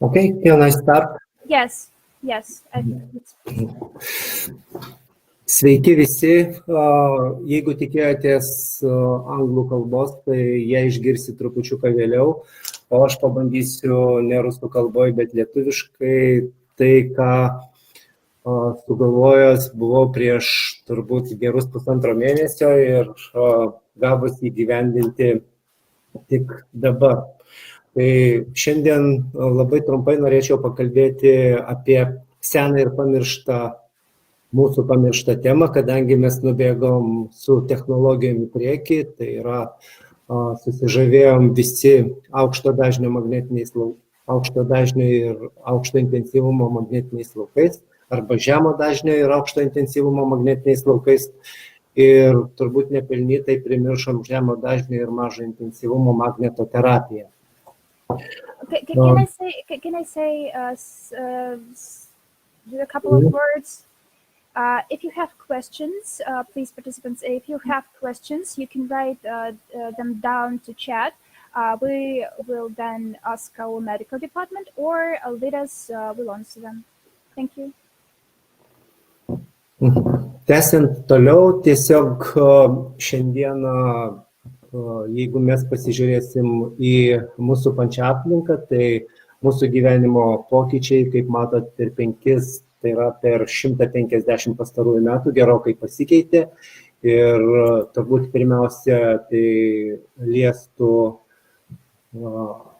Okay, can I start? Yes. I think it's... Sveiki visi, jeigu tikėjotės anglų kalbos, tai ją išgirsi trupučiuką vėliau, o aš pabandysiu ne rusų kalboje, bet lietuviškai tai, ką sugalvojęs buvau prieš turbūt gerus 1,5 mėnesio ir gavus įgyvendinti tik dabar. Tai šiandien labai trumpai norėčiau pakalbėti apie seną ir mūsų pamirštą temą, kadangi mes nubėgom su technologijom į priekį, tai yra susižavėjom visi aukšto dažnio ir aukšto intensyvumo magnetiniais laukais, arba žemo dažnio ir aukšto intensyvumo magnetiniais laukais. Ir turbūt nepelnytai primiršom žemo dažnio ir mažo intensyvumo magnetoterapiją. Can I say a couple of words? If you have questions, please participants, if you have questions, you can write them down to chat. We will then ask our medical department or Alvydas will answer them. Thank you. Tęsiant toliau, tiesiog šiandieną, jeigu mes pasižiūrėsim į mūsų pačią aplinką, tai mūsų gyvenimo pokyčiai, kaip matot, tai yra per 150 pastarųjų metų gerokai pasikeitė ir turbūt pirmiausia tai liestų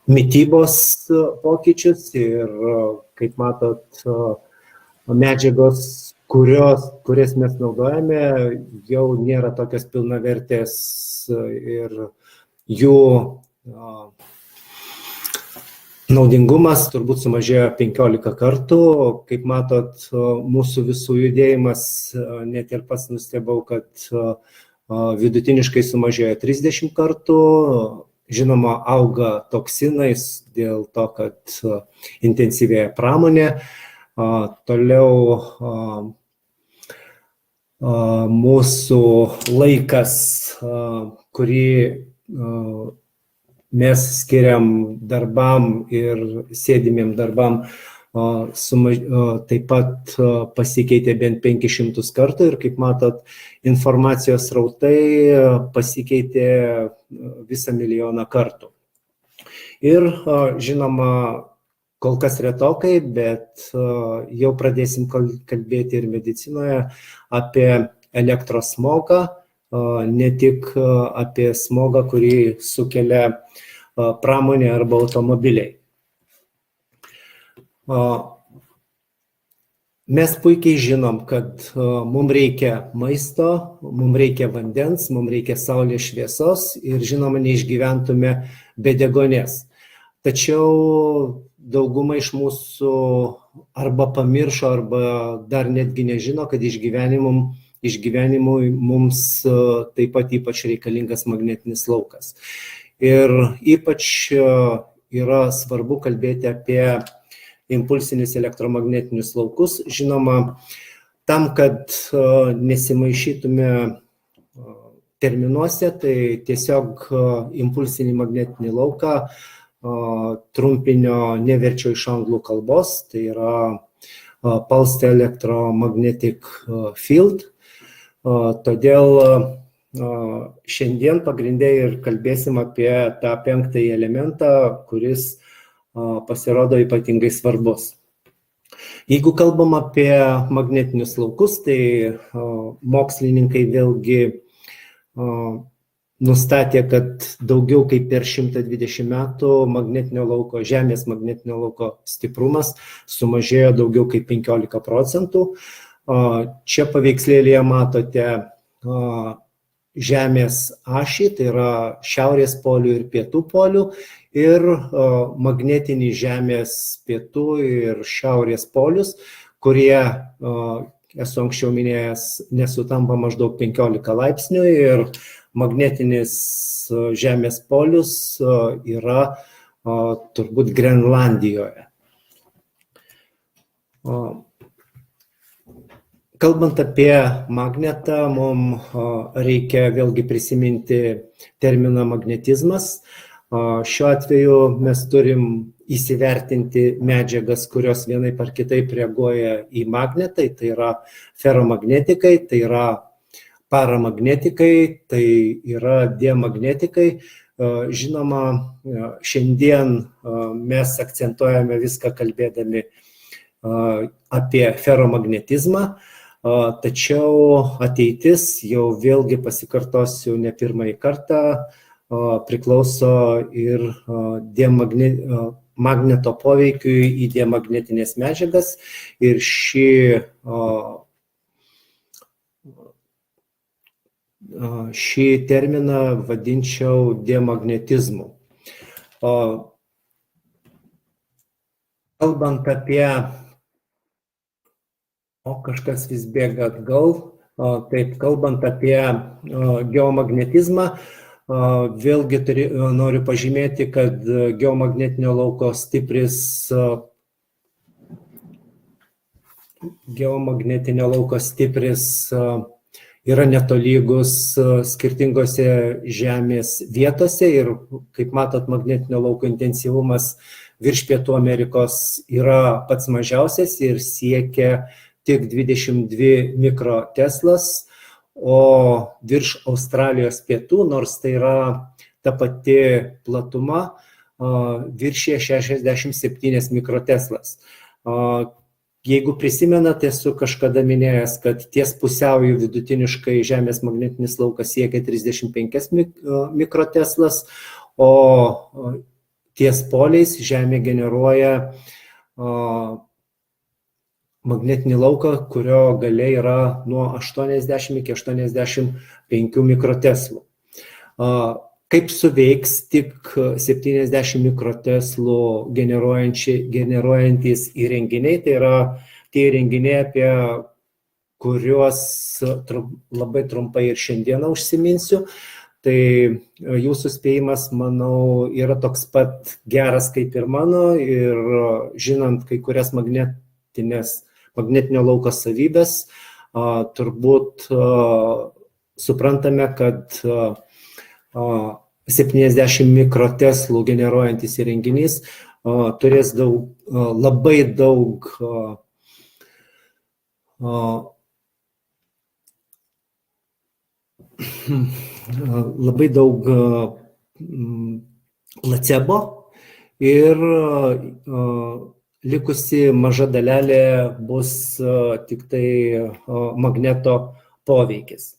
mitybos pokyčius ir kaip matot medžiagos, kurias mes naudojame, jau nėra tokios pilnavertės ir jų naudingumas turbūt sumažėjo 15 kartų. Kaip matot, mūsų visų judėjimas, net ir pats nustebau, kad vidutiniškai sumažėjo 30 kartų. Žinoma, auga toksinais dėl to, kad intensyvėja pramonė. Toliau mūsų laikas, kurį mes skiriam darbam ir sėdimiem darbam, taip pat pasikeitė bent 500 kartų ir kaip matot, informacijos srautai pasikeitė visą milijoną kartų. Ir žinoma, kol kas retokai, bet jau pradėsim kalbėti ir medicinoje apie elektrosmogą, ne tik apie smogą, kurį sukelia pramonė arba automobiliai. Mes puikiai žinom, kad mums reikia maisto, mums reikia vandens, mums reikia saulės šviesos ir žinoma, neišgyventume be deguonies. Tačiau dauguma iš mūsų arba pamiršo, arba dar netgi nežino, kad išgyvenimui mums taip pat ypač reikalingas magnetinis laukas. Ir ypač yra svarbu kalbėti apie impulsinius elektromagnetinius laukus. Žinoma, tam, kad nesimaišytume terminuose, tai tiesiog impulsinį magnetinį lauką trumpinio neverčiau iš anglų kalbos, tai yra pulsed electromagnetic field. Todėl šiandien pagrindė ir kalbėsim apie tą 5. elementą, kuris pasirodo ypatingai svarbus. Jeigu kalbam apie magnetinius laukus, tai mokslininkai vėlgi nustatė, kad daugiau kaip per 120 metų Žemės magnetinio lauko stiprumas sumažėjo daugiau kaip 15%. Čia paveikslėlyje matote Žemės ašį, tai yra šiaurės polių ir pietų polių, ir magnetinį Žemės pietų ir šiaurės polius, kurie, esu anksčiau minėjęs, nesutampa maždaug 15 laipsnių ir magnetinis Žemės polius yra turbūt Grenlandijoje. Kalbant apie magnetą, mums reikia vėlgi prisiminti terminą magnetizmas. Šiuo atveju mes turim įsivertinti medžiagas, kurios vienaip ar kitaip reaguoja į magnetą, tai yra feromagnetikai, tai yra paramagnetikai, tai yra diamagnetikai. Žinoma, šiandien mes akcentuojame viską kalbėdami apie feromagnetizmą, tačiau ateitis, jau vėlgi pasikartosiu ne pirmąjį kartą, priklauso ir magneto poveikiui į diamagnetinės medžiagas ir šį terminą vadinčiau diamagnetizmu. Kalbant apie, kažkas vis bėga atgal, taip, kalbant apie geomagnetizmą, vėlgi noriu pažymėti, kad geomagnetinio lauko stipris yra netolygus skirtingose Žemės vietose ir, kaip matot, magnetinio lauko intensyvumas virš Pietų Amerikos yra pats mažiausias ir siekia tik 22 mikroteslas, o virš Australijos pietų, nors tai yra ta pati platuma, viršyje 67 mikroteslas. Jeigu prisimenate, esu kažkada minėjęs, kad ties pusiauju vidutiniškai Žemės magnetinis laukas siekia 35 mikroteslas, o ties poliais Žemė generuoja magnetinį lauką, kurio galia yra nuo 80 iki 85 mikroteslų. Kaip suveiks tik 70 mikroteslų generuojantys įrenginiai, tai yra tie įrenginiai, apie kuriuos labai trumpai ir šiandieną užsiminsiu. Tai jūsų spėjimas, manau, yra toks pat geras kaip ir mano, ir žinant kai kurias magnetinio lauko savybės, turbūt suprantame, kad 70 mikroteslų generuojantis įrenginys turės labai daug placebo ir likusi maža dalelė bus tik tai magneto poveikis.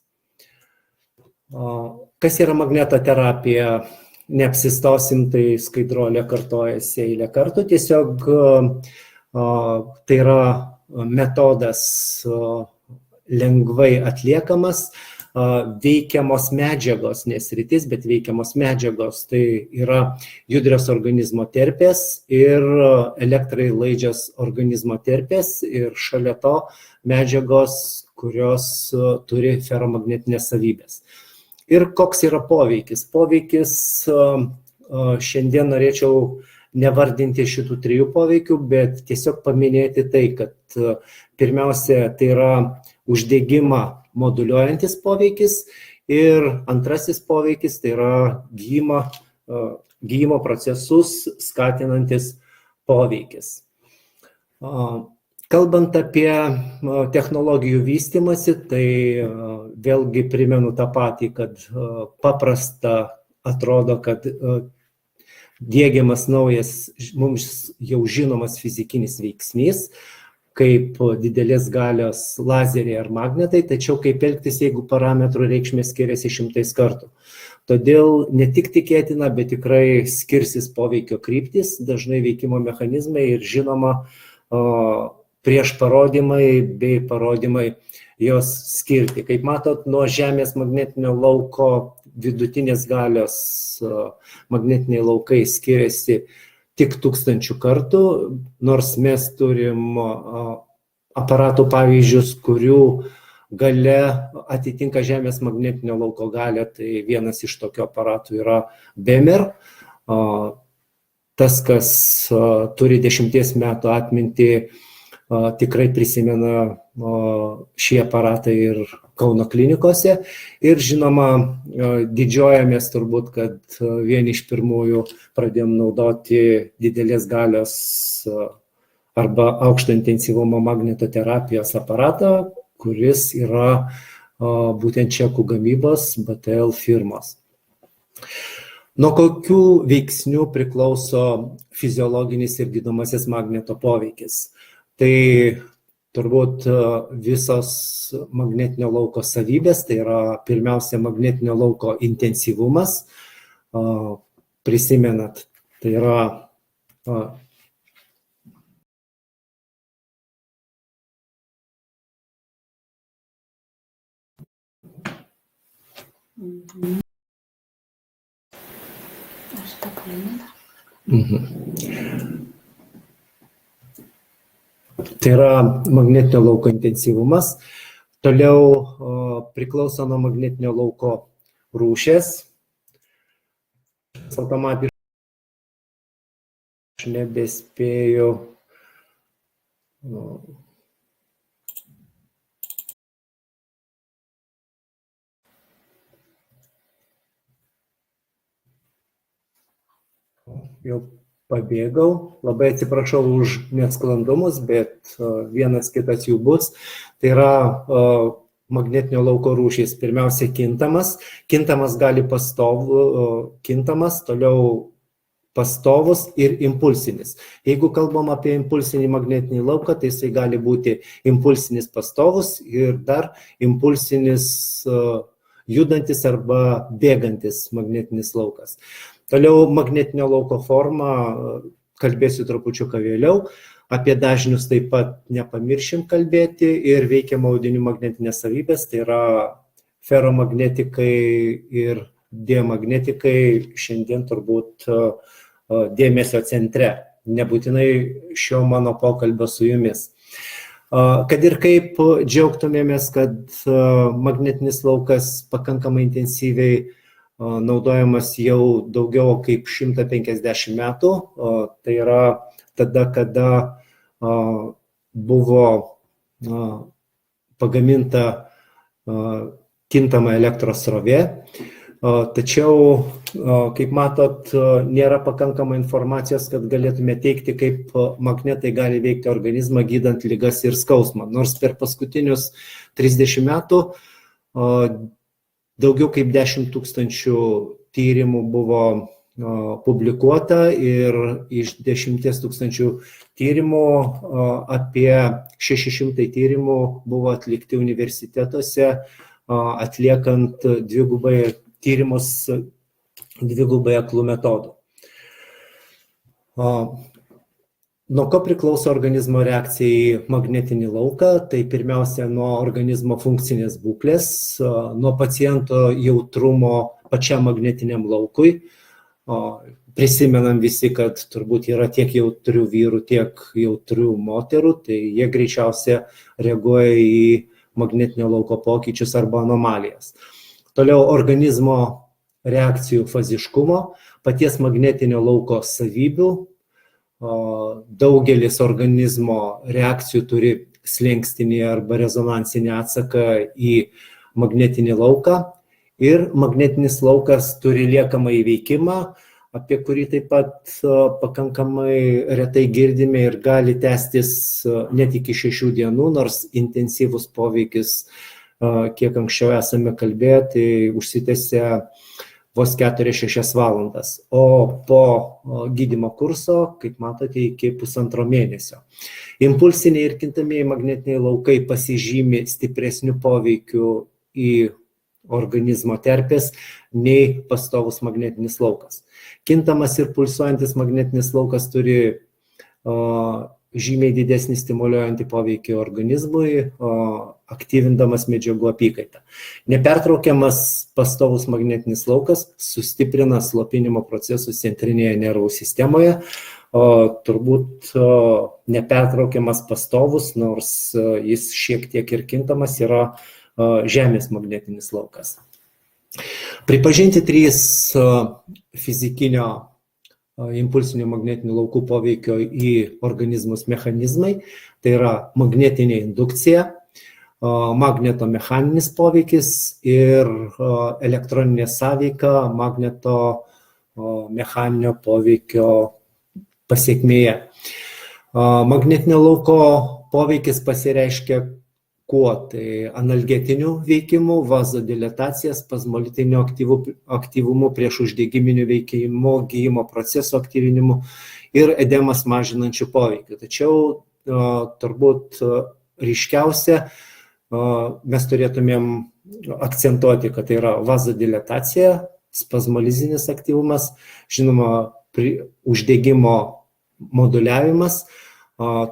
Kas yra magnetoterapija? Neapsistosim, tai skaidruolė kartojasi eilę kartų. Tiesiog tai yra metodas lengvai atliekamas, veikiamos medžiagos, nesritis, bet veikiamos medžiagos. Tai yra judrios organizmo terpės ir elektrai laidžios organizmo terpės ir šalia to medžiagos, kurios turi feromagnetinės savybės. Ir koks yra poveikis? Poveikis, šiandien norėčiau nevardinti šitų trijų poveikių, bet tiesiog paminėti tai, kad pirmiausia, tai yra uždegimą moduliuojantis poveikis ir antrasis poveikis, tai yra gijimo procesus skatinantis poveikis. Kalbant apie technologijų vystymąsi, tai vėlgi primenu tą patį, kad paprasta atrodo, kad diegiamas naujas, mums jau žinomas fizikinis veiksnys, kaip didelės galios lazeriai ar magnetai, tačiau kaip elgtis, jeigu parametrų reikšmė skiriasi 100 kartų. Todėl ne tik tikėtina, bet tikrai skirsis poveikio kryptis, dažnai veikimo mechanizmai ir žinoma prieš parodymai bei parodymai jos skirti. Kaip matot, nuo Žemės magnetinio lauko vidutinės galios magnetiniai laukai skiriasi tik 1000 kartų, nors mes turim aparatų pavyzdžius, kurių galia atitinka Žemės magnetinio lauko galią, tai vienas iš tokių aparatų yra BEMER. Tas, kas turi 10 metų atmintį, tikrai prisimena šį aparatą ir Kauno klinikose. Ir žinoma, didžiuojamės turbūt, kad vieni iš pirmųjų pradėjom naudoti didelės galios arba aukšto intensyvumo magnetoterapijos aparatą, kuris yra būtent čekų gamybos BTL firmos. Nuo kokių veiksnių priklauso fiziologinis ir gydomasis magneto poveikis? Tai turbūt visos magnetinio lauko savybės, tai yra pirmiausia magnetinio lauko intensyvumas. Prisimenat, tai yra Tai yra magnetinio lauko intensyvumas. Toliau priklauso nuo magnetinio lauko rūšies. Automatiškai aš nebespėju. Jau pabėgau, labai atsiprašau už nesklandumus, bet vienas kitas jų bus. Tai yra magnetinio lauko rūšys. Pirmiausia, kintamas. Kintamas gali kintamas, toliau pastovus ir impulsinis. Jeigu kalbam apie impulsinį magnetinį lauką, tai jisai gali būti impulsinis pastovus ir dar impulsinis judantis arba bėgantis magnetinis laukas. Toliau magnetinio lauko forma, kalbėsiu trupučiuką vėliau, apie dažnius taip pat nepamiršim kalbėti ir veikiamų audinių magnetinės savybės, tai yra feromagnetikai ir diamagnetikai šiandien turbūt dėmesio centre, nebūtinai šio mano pokalbio su jumis. Kad ir kaip džiaugtumėmės, kad magnetinis laukas pakankamai intensyviai naudojamas jau daugiau kaip 150 metų, tai yra tada, kada buvo pagaminta kintama elektros srovė. Tačiau, kaip matot, nėra pakankamai informacijos, kad galėtume teikti, kaip magnetai gali veikti organizmą, gydant ligas ir skausmą. Nors per paskutinius 30 metų daugiau kaip 10 000 tyrimų buvo publikuota ir iš 10 000 tyrimų apie 600 tyrimų buvo atlikti universitetuose, atliekant tyrimus dvigubai aklų metodu. Nuo ko priklauso organizmo reakcija į magnetinį lauką? Tai pirmiausia nuo organizmo funkcinės būklės, nuo paciento jautrumo pačiam magnetiniam laukui. Prisimenam visi, kad turbūt yra tiek jautrių vyrų, tiek jautrių moterų, tai jie greičiausiai reaguoja į magnetinio lauko pokyčius arba anomalijas. Toliau organizmo reakcijų faziškumo, paties magnetinio lauko savybių. Daugelis organizmo reakcijų turi slenkstinį arba rezonansinį atsaką į magnetinį lauką ir magnetinis laukas turi liekamą įveikimą, apie kurį taip pat pakankamai retai girdime ir gali tęstis net iki 6 dienų, nors intensyvus poveikis, kiek anksčiau esame kalbėję, tai užsitęsia vos 4-6 valandas, o po gydymo kurso, kaip matote, iki 1,5 mėnesio. Impulsiniai ir kintamieji magnetiniai laukai pasižymi stipresniu poveikiu į organizmo terpės nei pastovus magnetinis laukas. Kintamas ir pulsuojantis magnetinis laukas turi žymiai didesnį stimuliuojantį poveikį organizmui, aktyvindamas medžiagų apykaitą. Nepertraukiamas pastovus magnetinis laukas sustiprina slopinimo procesus centrinėje nervų sistemoje. Turbūt nepertraukiamas pastovus, nors jis šiek tiek ir kintamas, yra Žemės magnetinis laukas. Pripažinti 3 fizikinio impulsinių magnetinių laukų poveikio į organizmus mechanizmai. Tai yra magnetinė indukcija, magnetomechaninis poveikis ir elektroninė sąveika magneto mechaninio poveikio pasiekmėje. Magnetinio lauko poveikis pasireiškia kuo? Tai analgetiniu veikimu, vazodilatacija, spazmolitiniu aktyvumu, prieš uždegiminiu veikimu, gijimo proceso aktyvinimu ir edemas mažinančių poveikių. Tačiau turbūt ryškiausia mes turėtumėm akcentuoti, kad tai yra vazodilatacija, spazmolizinis aktyvumas, žinoma, uždegimo moduliavimas,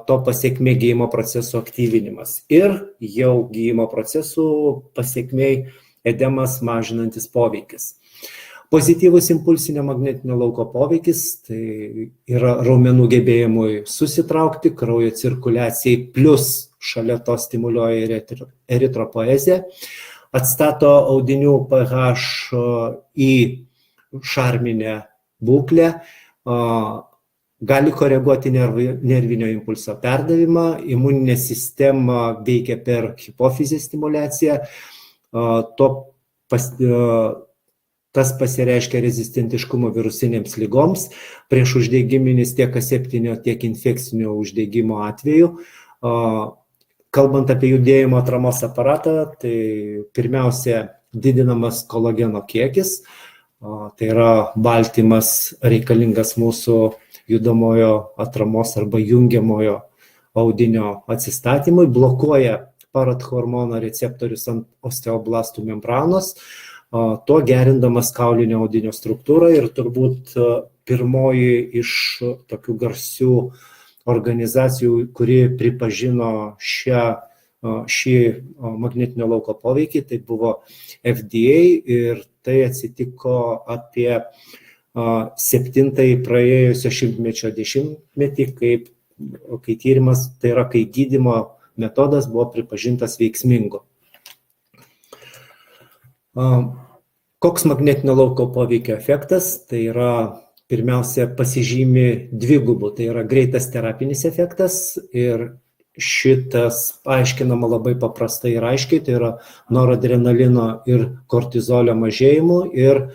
to pasiekmė gijimo proceso aktyvinimas ir jau gijimo procesų pasiekmei edemas mažinantis poveikis. Pozityvus impulsinio magnetinio lauko poveikis tai yra raumenų gebėjimui susitraukti, kraujo cirkuliacijai, plus šalia to stimuliuoja ir eritropoeziją, atstato audinių pH į šarminę būklę, gali koreguoti nervinio impulso perdavimą, imuninė sistema veikia per hipofizės stimuliaciją, tas pasireiškia rezistentiškumo virusinėms ligoms, prieš uždegiminis tiek aseptinio, tiek infekcinio uždegimo atveju. Kalbant apie judėjimo atramos aparatą, tai pirmiausia didinamas kolageno kiekis, tai yra baltymas reikalingas mūsų judamojo atramos arba jungiamojo audinio atsistatymui, blokuoja parathormono receptorius ant osteoblastų membranos, tuo gerindamas kaulinio audinio struktūrą ir turbūt pirmoji iš tokių garsių organizacijų, kuri pripažino šį magnetinio lauko poveikį, tai buvo FDA ir tai atsitiko apie 7 praėjusio šimtmečio dešimtmetį, kai tyrimas, tai yra, kai gydymo metodas buvo pripažintas veiksmingu. Koks magnetinio lauko poveikio efektas? Tai yra pirmiausia pasižymi dvigubų, tai yra greitas terapinis efektas ir šitas aiškinama labai paprastai ir aiškiai, tai yra noradrenalino ir kortizolio mažėjimu ir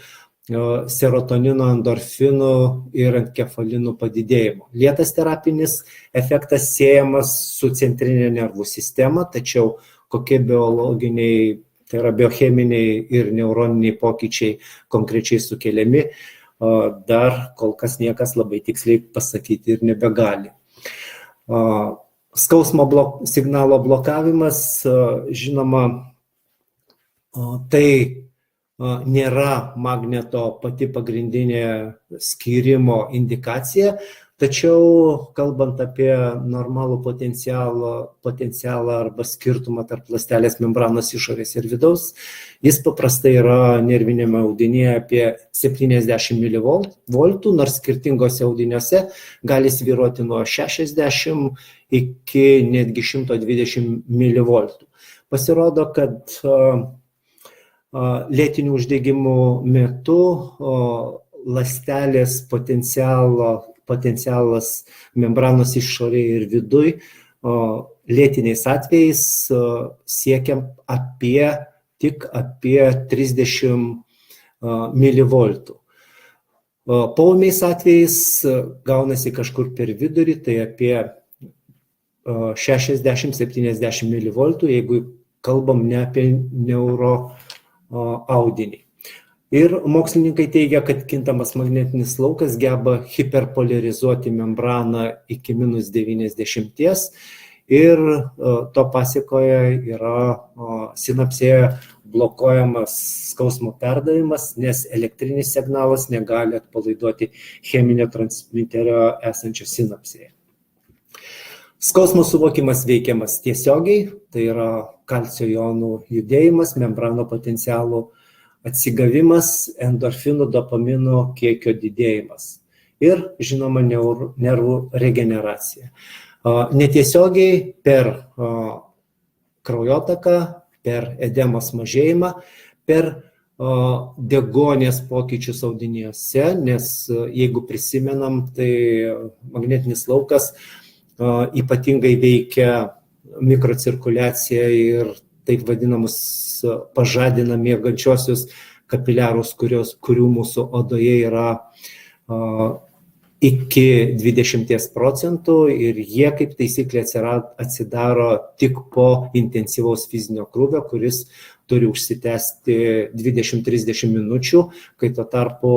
serotonino, endorfinų ir enkefalinų padidėjimu. Lėtas terapinis efektas siejamas su centrinė nervų sistema, tačiau kokie biologiniai, tai yra biocheminiai ir neuroniniai pokyčiai konkrečiai sukeliami, dar kol kas niekas labai tiksliai pasakyti ir nebegali. Skausmo signalo blokavimas, žinoma, tai nėra magneto pati pagrindinė skyrimo indikacija, tačiau kalbant apie normalų potencialą arba skirtumą tarp ląstelės membranos išorės ir vidaus, jis paprastai yra nervinėme audinyje apie 70 mV, nors skirtingose audiniuose gali svyruoti nuo 60 iki netgi 120 mV. Pasirodo, kad lėtinių uždegimų metu ląstelės potencialas membranos išorėje ir viduj lėtiniais atvejais siekia tik apie 30 mV. Poūmiais atvejais gaunasi kažkur per vidurį, tai apie 60-70 mV, jeigu kalbam ne apie audinį. Ir mokslininkai teigia, kad kintamas magnetinis laukas geba hiperpolarizuoti membraną iki -90 ir to pasiekoje yra sinapsėje blokuojamas skausmo perdavimas, nes elektrinis signalas negali atpalaiduoti cheminio transmiterio esančio sinapsėje. Skausmo suvokimas veikiamas tiesiogiai, tai yra kalcio jonų judėjimas, membrano potencialų atsigavimas, endorfinų, dopaminų kiekio didėjimas ir, žinoma, nervų regeneracija. Netiesiogiai per kraujotaką, per edemos mažėjimą, per deguonies pokyčius audiniuose, nes jeigu prisimenam, tai magnetinis laukas ypatingai veikia mikrocirkuliacija ir taip vadinamus pažadina miegančiosius kapiliarus, kurių mūsų odoje yra iki 20% ir jie kaip taisyklė atsidaro tik po intensyvaus fizinio krūvio, kuris turi užsitęsti 20-30 minučių, kai tuo tarpu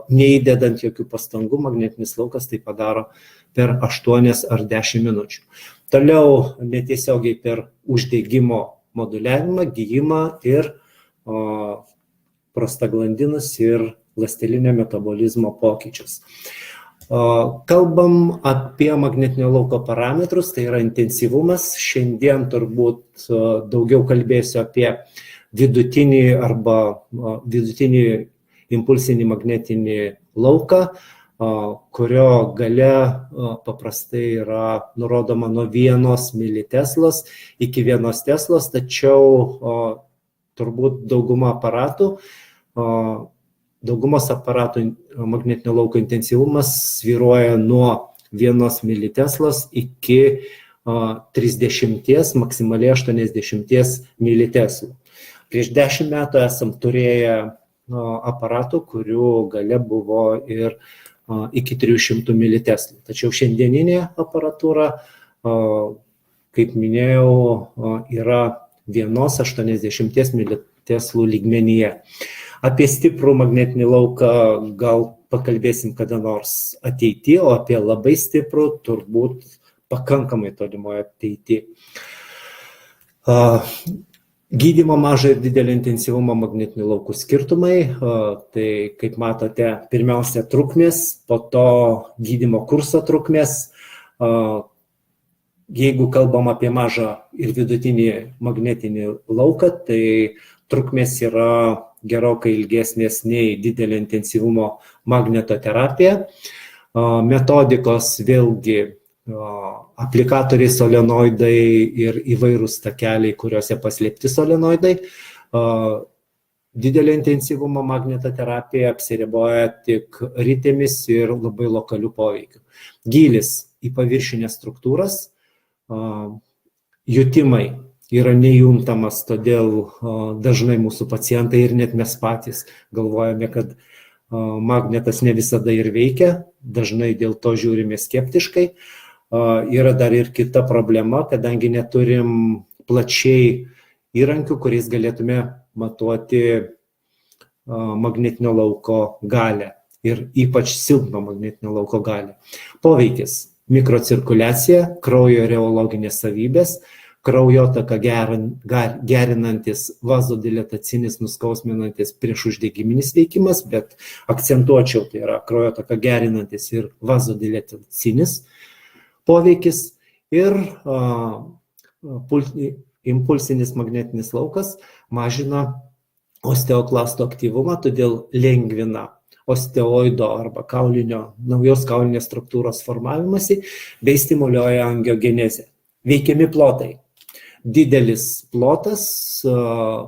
neįdedant jokių pastangų magnetinis laukas tai padaro per 8 ar 10 minučių. Toliau netiesiogiai per uždegimo moduliavimą, gijimą ir prostaglandinus ir ląstelinio metabolizmo pokyčius. Kalbam apie magnetinio lauko parametrus, tai yra intensyvumas. Šiandien turbūt daugiau kalbėsiu apie vidutinį arba vidutinį impulsinį magnetinį lauką, kurio gale paprastai yra nurodoma nuo 1 militeslos iki 1 teslos, tačiau turbūt daugumos aparatų magnetinio lauko intensyvumas svyruoja nuo 1 militeslos iki 30, maksimaliai 80 militeslų. Prieš 10 metų esam turėję aparatų, kurių gale buvo ir iki 300 militeslų. Tačiau šiandieninė aparatūra, kaip minėjau, yra 1,80 militeslų lygmenyje. Apie stiprų magnetinį lauką gal pakalbėsim kada nors ateityje, o apie labai stiprų turbūt pakankamai tolimoje ateityje. Gydymo mažo ir didelio intensyvumo magnetinių laukų skirtumai, tai kaip matote, pirmiausia trukmės, po to gydymo kurso trukmės. Jeigu kalbam apie mažą ir vidutinį magnetinį lauką, tai trukmės yra gerokai ilgesnės nei didelio intensyvumo magnetoterapija. Metodikos vėlgi aplikatoriai solenoidai ir įvairūs takeliai, kuriuose paslėpti solenoidai. Didelio intensyvumo magnetoterapija apsiriboja tik ritėmis ir labai lokalių poveikių. Gylis į paviršinės struktūras, jutimai yra nejuntamas, todėl dažnai mūsų pacientai ir net mes patys galvojame, kad magnetas ne visada ir veikia, dažnai dėl to žiūrime skeptiškai. Yra dar ir kita problema, kadangi neturim plačiai įrankių, kuriais galėtume matuoti magnetinio lauko galią ir ypač silpno magnetinio lauko galią. Poveikis: mikrocirkuliacija, kraujo reologinės savybės, kraujotaką gerinantis vazodilatacinis, nuskausminantis priešuždegiminis veikimas, bet akcentuočiau, tai yra kraujotaką gerinantis ir vazodilatacinis poveikis ir impulsinis magnetinis laukas mažina osteoklastų aktyvumą, todėl lengvina osteoido arba naujos kaulinės struktūros formavimąsi bei stimuliuoja angiogenezę. Veikiami plotai. Didelis plotas,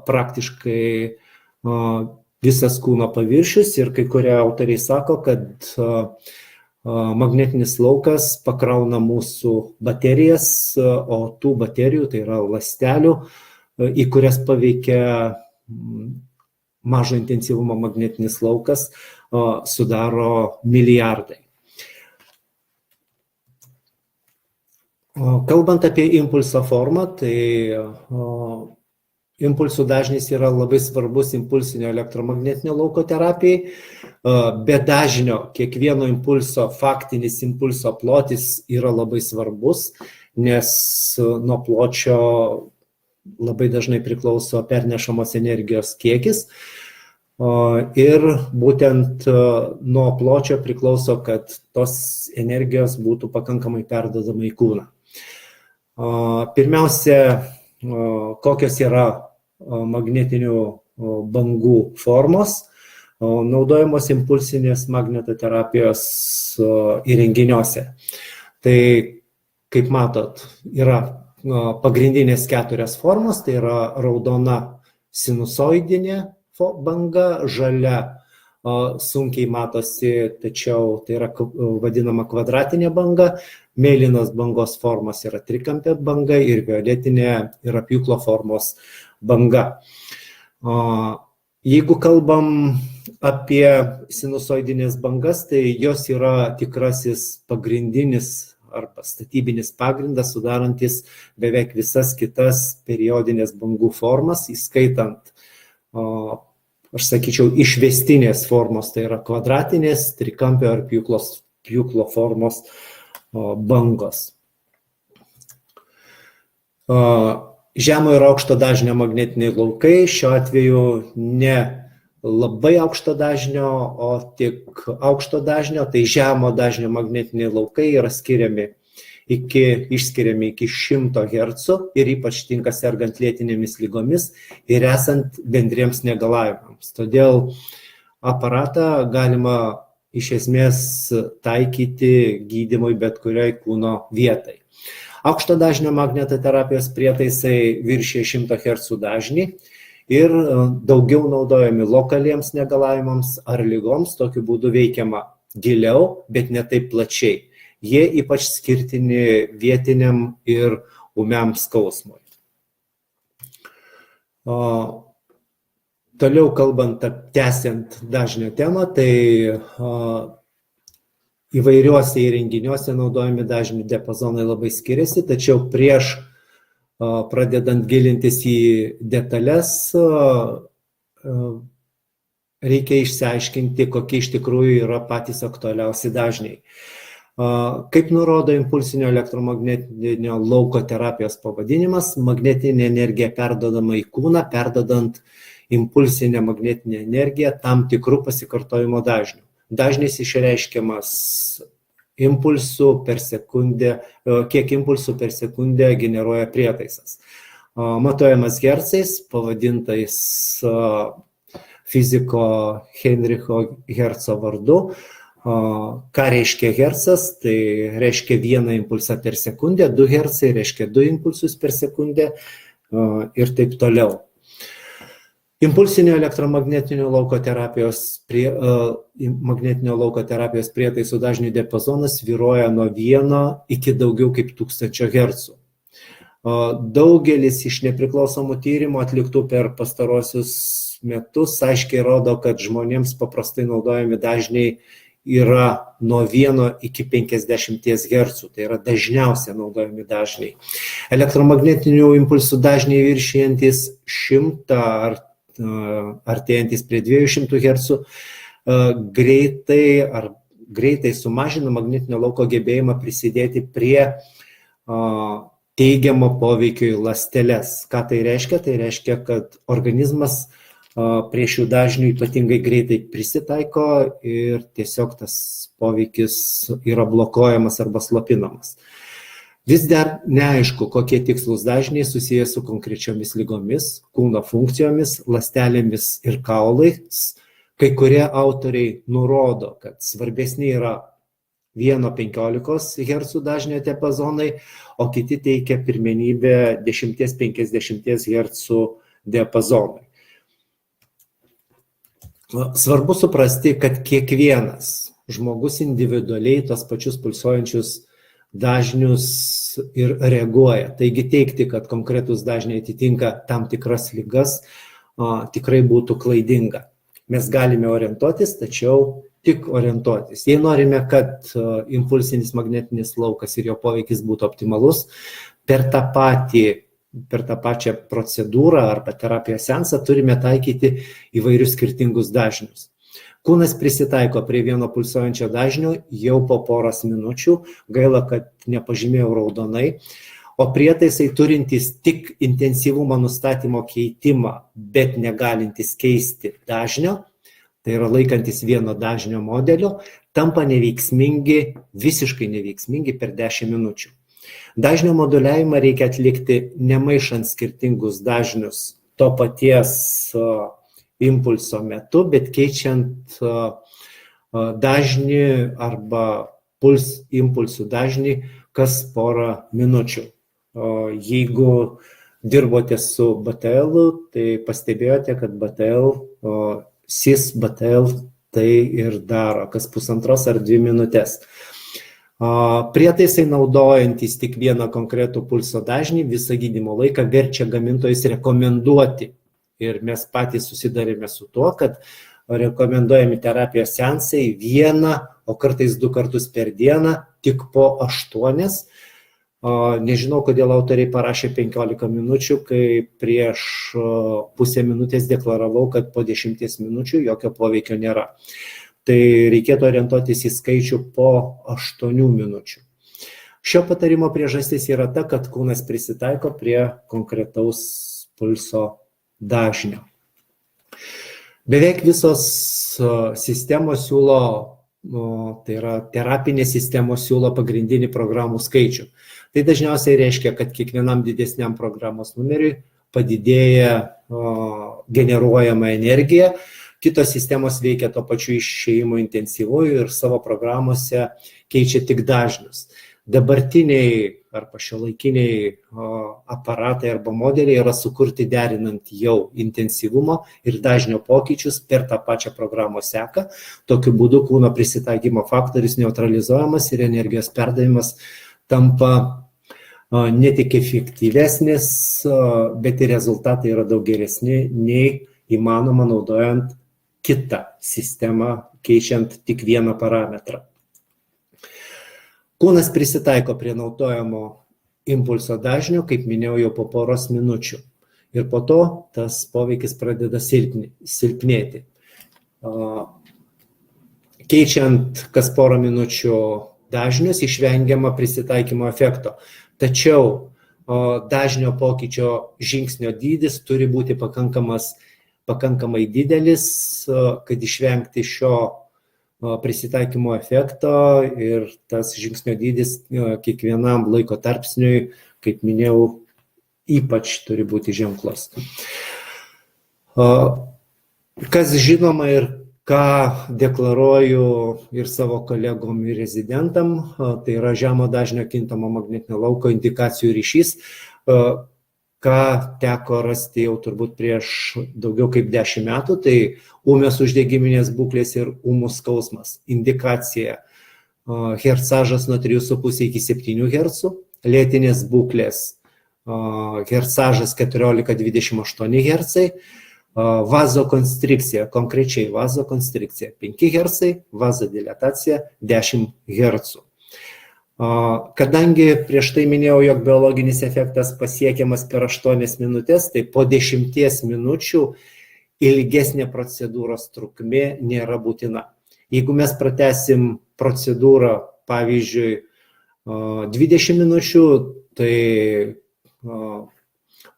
praktiškai visas kūno paviršius ir kai kurie autoriai sako, kad magnetinis laukas pakrauna mūsų baterijas, o tų baterijų, tai yra ląstelių, į kurias paveikia mažo intensyvumo magnetinis laukas, sudaro milijardai. Kalbant apie impulso formą, tai impulsų dažnis yra labai svarbus impulsinio elektromagnetinio lauko terapijai. Be dažnio kiekvieno impulso faktinis impulso plotis yra labai svarbus, nes nuo pločio labai dažnai priklauso pernešamos energijos kiekis. Ir būtent nuo pločio priklauso, kad tos energijos būtų pakankamai perduodama į kūną. Pirmiausia, kokios yra magnetinių bangų formos, naudojamos impulsinės magnetoterapijos įrenginiuose. Tai, kaip matot, yra pagrindinės 4 formos, tai yra raudona sinusoidinė banga, žalia sunkiai matosi, tačiau tai yra vadinama kvadratinė banga, mėlynos bangos formos yra trikampė banga ir violetinė yra pjūklo formos banga. Jeigu kalbam apie sinusoidinės bangas, tai jos yra tikrasis pagrindinis arba statybinis pagrindas, sudarantis beveik visas kitas periodinės bangų formas, įskaitant, aš sakyčiau, išvestinės formos, tai yra kvadratinės, trikampio ar pjūklo formos bangos. Žemo ir aukšto dažnio magnetiniai laukai, šiuo atveju ne labai aukšto dažnio, o tik aukšto dažnio, tai žemo dažnio magnetiniai laukai yra išskiriami iki 100 Hz ir ypač tinka sergant lėtinėmis ligomis ir esant bendriems negalavimams. Todėl aparatą galima iš esmės taikyti gydymui bet kuriai kūno vietai. Aukšto dažnio magnetoterapijos prietaisai viršija 100 Hz dažnį ir daugiau naudojami lokaliems negalavimams ar ligoms, tokiu būdu veikiama giliau, bet ne taip plačiai. Jie ypač skirtini vietiniam ir ūmiam skausmui. Toliau kalbant, tęsiant dažnio temą, tai įvairiuose įrenginiuose naudojami dažnių diapazonai labai skiriasi, tačiau prieš pradedant gilintis į detalės, reikia išsiaiškinti, kokie iš tikrųjų yra patys aktualiausi dažniai. Kaip nurodo impulsinio elektromagnetinio lauko terapijos pavadinimas, magnetinė energija perdodama į kūną, perdodant impulsinę magnetinę energiją tam tikrų pasikartojimo dažnių. Dažnis išreiškiamas impulsų per sekundę, kiek impulsų per sekundę generuoja prietaisas. Matuojamas hercais, pavadintais fiziko Heinricho Herco vardu. Ką reiškia hercas? Tai reiškia 1 impulsą per sekundę, 2 hercai reiškia 2 impulsus per sekundę ir taip toliau. Impulsinio elektromagnetinio lauko terapijos prietaisų dažnių diapazonas svyruoja nuo 1 iki daugiau kaip 1000 Hz. Daugelis iš nepriklausomų tyrimų atliktų per pastarosius metus aiškiai rodo, kad žmonėms paprastai naudojami dažniai yra nuo 1 iki 50 Hz, tai yra dažniausiai naudojami dažniai. Elektromagnetinių impulsų dažniai viršijantis 100 ar artėjantis prie 200 Hz greitai sumažina magnetinio lauko gebėjimą prisidėti prie teigiamo poveikio į ląsteles. Ką tai reiškia? Tai reiškia, kad organizmas prie šių dažnių ypatingai greitai prisitaiko ir tiesiog tas poveikis yra blokuojamas arba slopinamas. Vis dar neaišku, kokie tikslūs dažniai susiję su konkrečiomis ligomis, kūno funkcijomis, ląstelėmis ir kaulais. Kai kurie autoriai nurodo, kad svarbesni yra 1,15 Hz dažnio diapazonai, o kiti teikia pirmenybę 10-50 Hz diapazonai. Svarbu suprasti, kad kiekvienas žmogus individualiai tos pačius pulsuojančius dažnius ir reaguoja. Taigi teigti, kad konkretus dažniai atitinka tam tikras ligas, tikrai būtų klaidinga. Mes galime orientuotis, tačiau tik orientuotis. Jei norime, kad impulsinis magnetinis laukas ir jo poveikis būtų optimalus, per tą pačią procedūrą arba terapijos seansą turime taikyti įvairius skirtingus dažnius. Kūnas prisitaiko prie vieno pulsuojančio dažnio jau po poros minučių, gaila, kad nepažymėjau raudonai, o prietaisai turintys tik intensyvumo nustatymo keitimą, bet negalintys keisti dažnio, tai yra laikantis vieno dažnio modelio, tampa neveiksmingi, visiškai neveiksmingi per 10 minučių. Dažnio moduliavimą reikia atlikti nemaišant skirtingus dažnius to paties impulso metu, bet keičiant dažnį arba impulsų dažnį kas porą minučių. Jeigu dirbote su BTL, tai pastebėjote, kad BTL, cis BTL tai ir daro, kas 1,5 ar 2 minutės. Prietaisai naudojantis tik vieną konkretų pulso dažnį visą gydymo laiką verčia gamintojus rekomenduoti. Ir mes patys susidarėme su tuo, kad rekomenduojami terapijos seansai 1, o kartais 2 kartus per dieną, tik po 8. Nežinau, kodėl autoriai parašė 15 minučių, kai prieš pusę minutės deklaravau, kad po 10 minučių jokio poveikio nėra. Tai reikėtų orientuotis į skaičių po 8 minučių. Šio patarimo priežastis yra ta, kad kūnas prisitaiko prie konkretaus pulso dažnio. Beveik visos sistemos siūlo, tai yra terapinės sistemos siūlo pagrindinį programų skaičių. Tai dažniausiai reiškia, kad kiekvienam didesniam programos numeriui padidėja generuojama energija. Kitos sistemos veikia to pačiu išėjimo intensyvuoju ir savo programuose keičia tik dažnius. Dabartiniai arba šiuolaikiniai aparatai arba modeliai yra sukurti derinant jau intensyvumo ir dažnio pokyčius per tą pačią programos seką. Tokiu būdu kūno prisitaikymo faktorius neutralizuojamas ir energijos perdavimas tampa ne tik efektyvesnis, bet ir rezultatai yra daug geresni nei įmanoma naudojant kitą sistemą, keičiant tik vieną parametrą. Kūnas prisitaiko prie naudojamo impulso dažnio, kaip minėjau, jau po poros minučių. Ir po to tas poveikis pradeda silpnėti. Keičiant kas porą minučių dažnius, išvengiama prisitaikymo efekto. Tačiau dažnio pokyčio žingsnio dydis turi būti pakankamai didelis, kad išvengti šio prisitaikymo efekto, ir tas žingsnio dydis kiekvienam laiko tarpsniui, kaip minėjau, ypač turi būti ženklus. Kas žinoma ir ką deklaruoju ir savo kolegom ir rezidentam, tai yra žemo dažnio kintamo magnetinio lauko indikacijų ryšys, ką teko rasti jau turbūt prieš daugiau kaip 10 metų, tai ūmios uždegiminės būklės ir ūmus skausmas. Indikacija hercažas nuo 3,5 iki 7 Hz, lėtinės būklės hercažas 14-28 Hz, vazokonstrikcija, konkrečiai vazokonstrikcija 5 Hz, vazodilatacija 10 Hz. Kadangi prieš tai minėjau, jog biologinis efektas pasiekiamas per 8 minutės, tai po 10 minučių ilgesnė procedūros trukmė nėra būtina. Jeigu mes pratęsim procedūrą, pavyzdžiui, 20 minučių, tai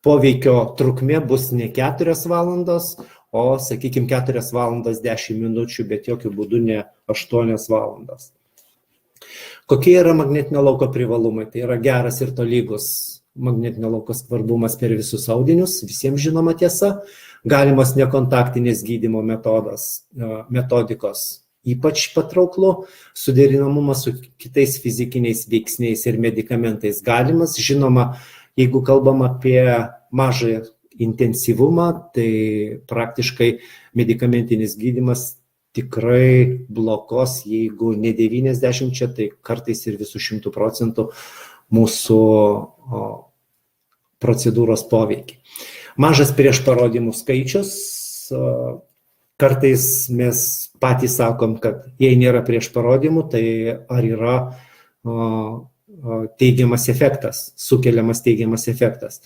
poveikio trukmė bus ne 4 valandos, o, sakykime, 4 valandas 10 minučių, bet jokių būdų ne 8 valandas. Kokie yra magnetinio lauko privalumai? Tai yra geras ir tolygus magnetinio lauko skvarbumas per visus audinius, visiems žinoma tiesa. Galimas nekontaktinės gydymo metodikos ypač patrauklu, suderinamumas su kitais fizikiniais veiksniais ir medikamentais galimas. Žinoma, jeigu kalbam apie mažą intensyvumą, tai praktiškai medikamentinis gydymas tikrai blokos, jeigu ne 90, tai kartais ir visų 100% mūsų procedūros poveikį. Mažas prieš parodymų skaičius, kartais mes patys sakom, kad jei nėra prieš parodymų, tai ar yra teigiamas efektas, sukeliamas teigiamas efektas.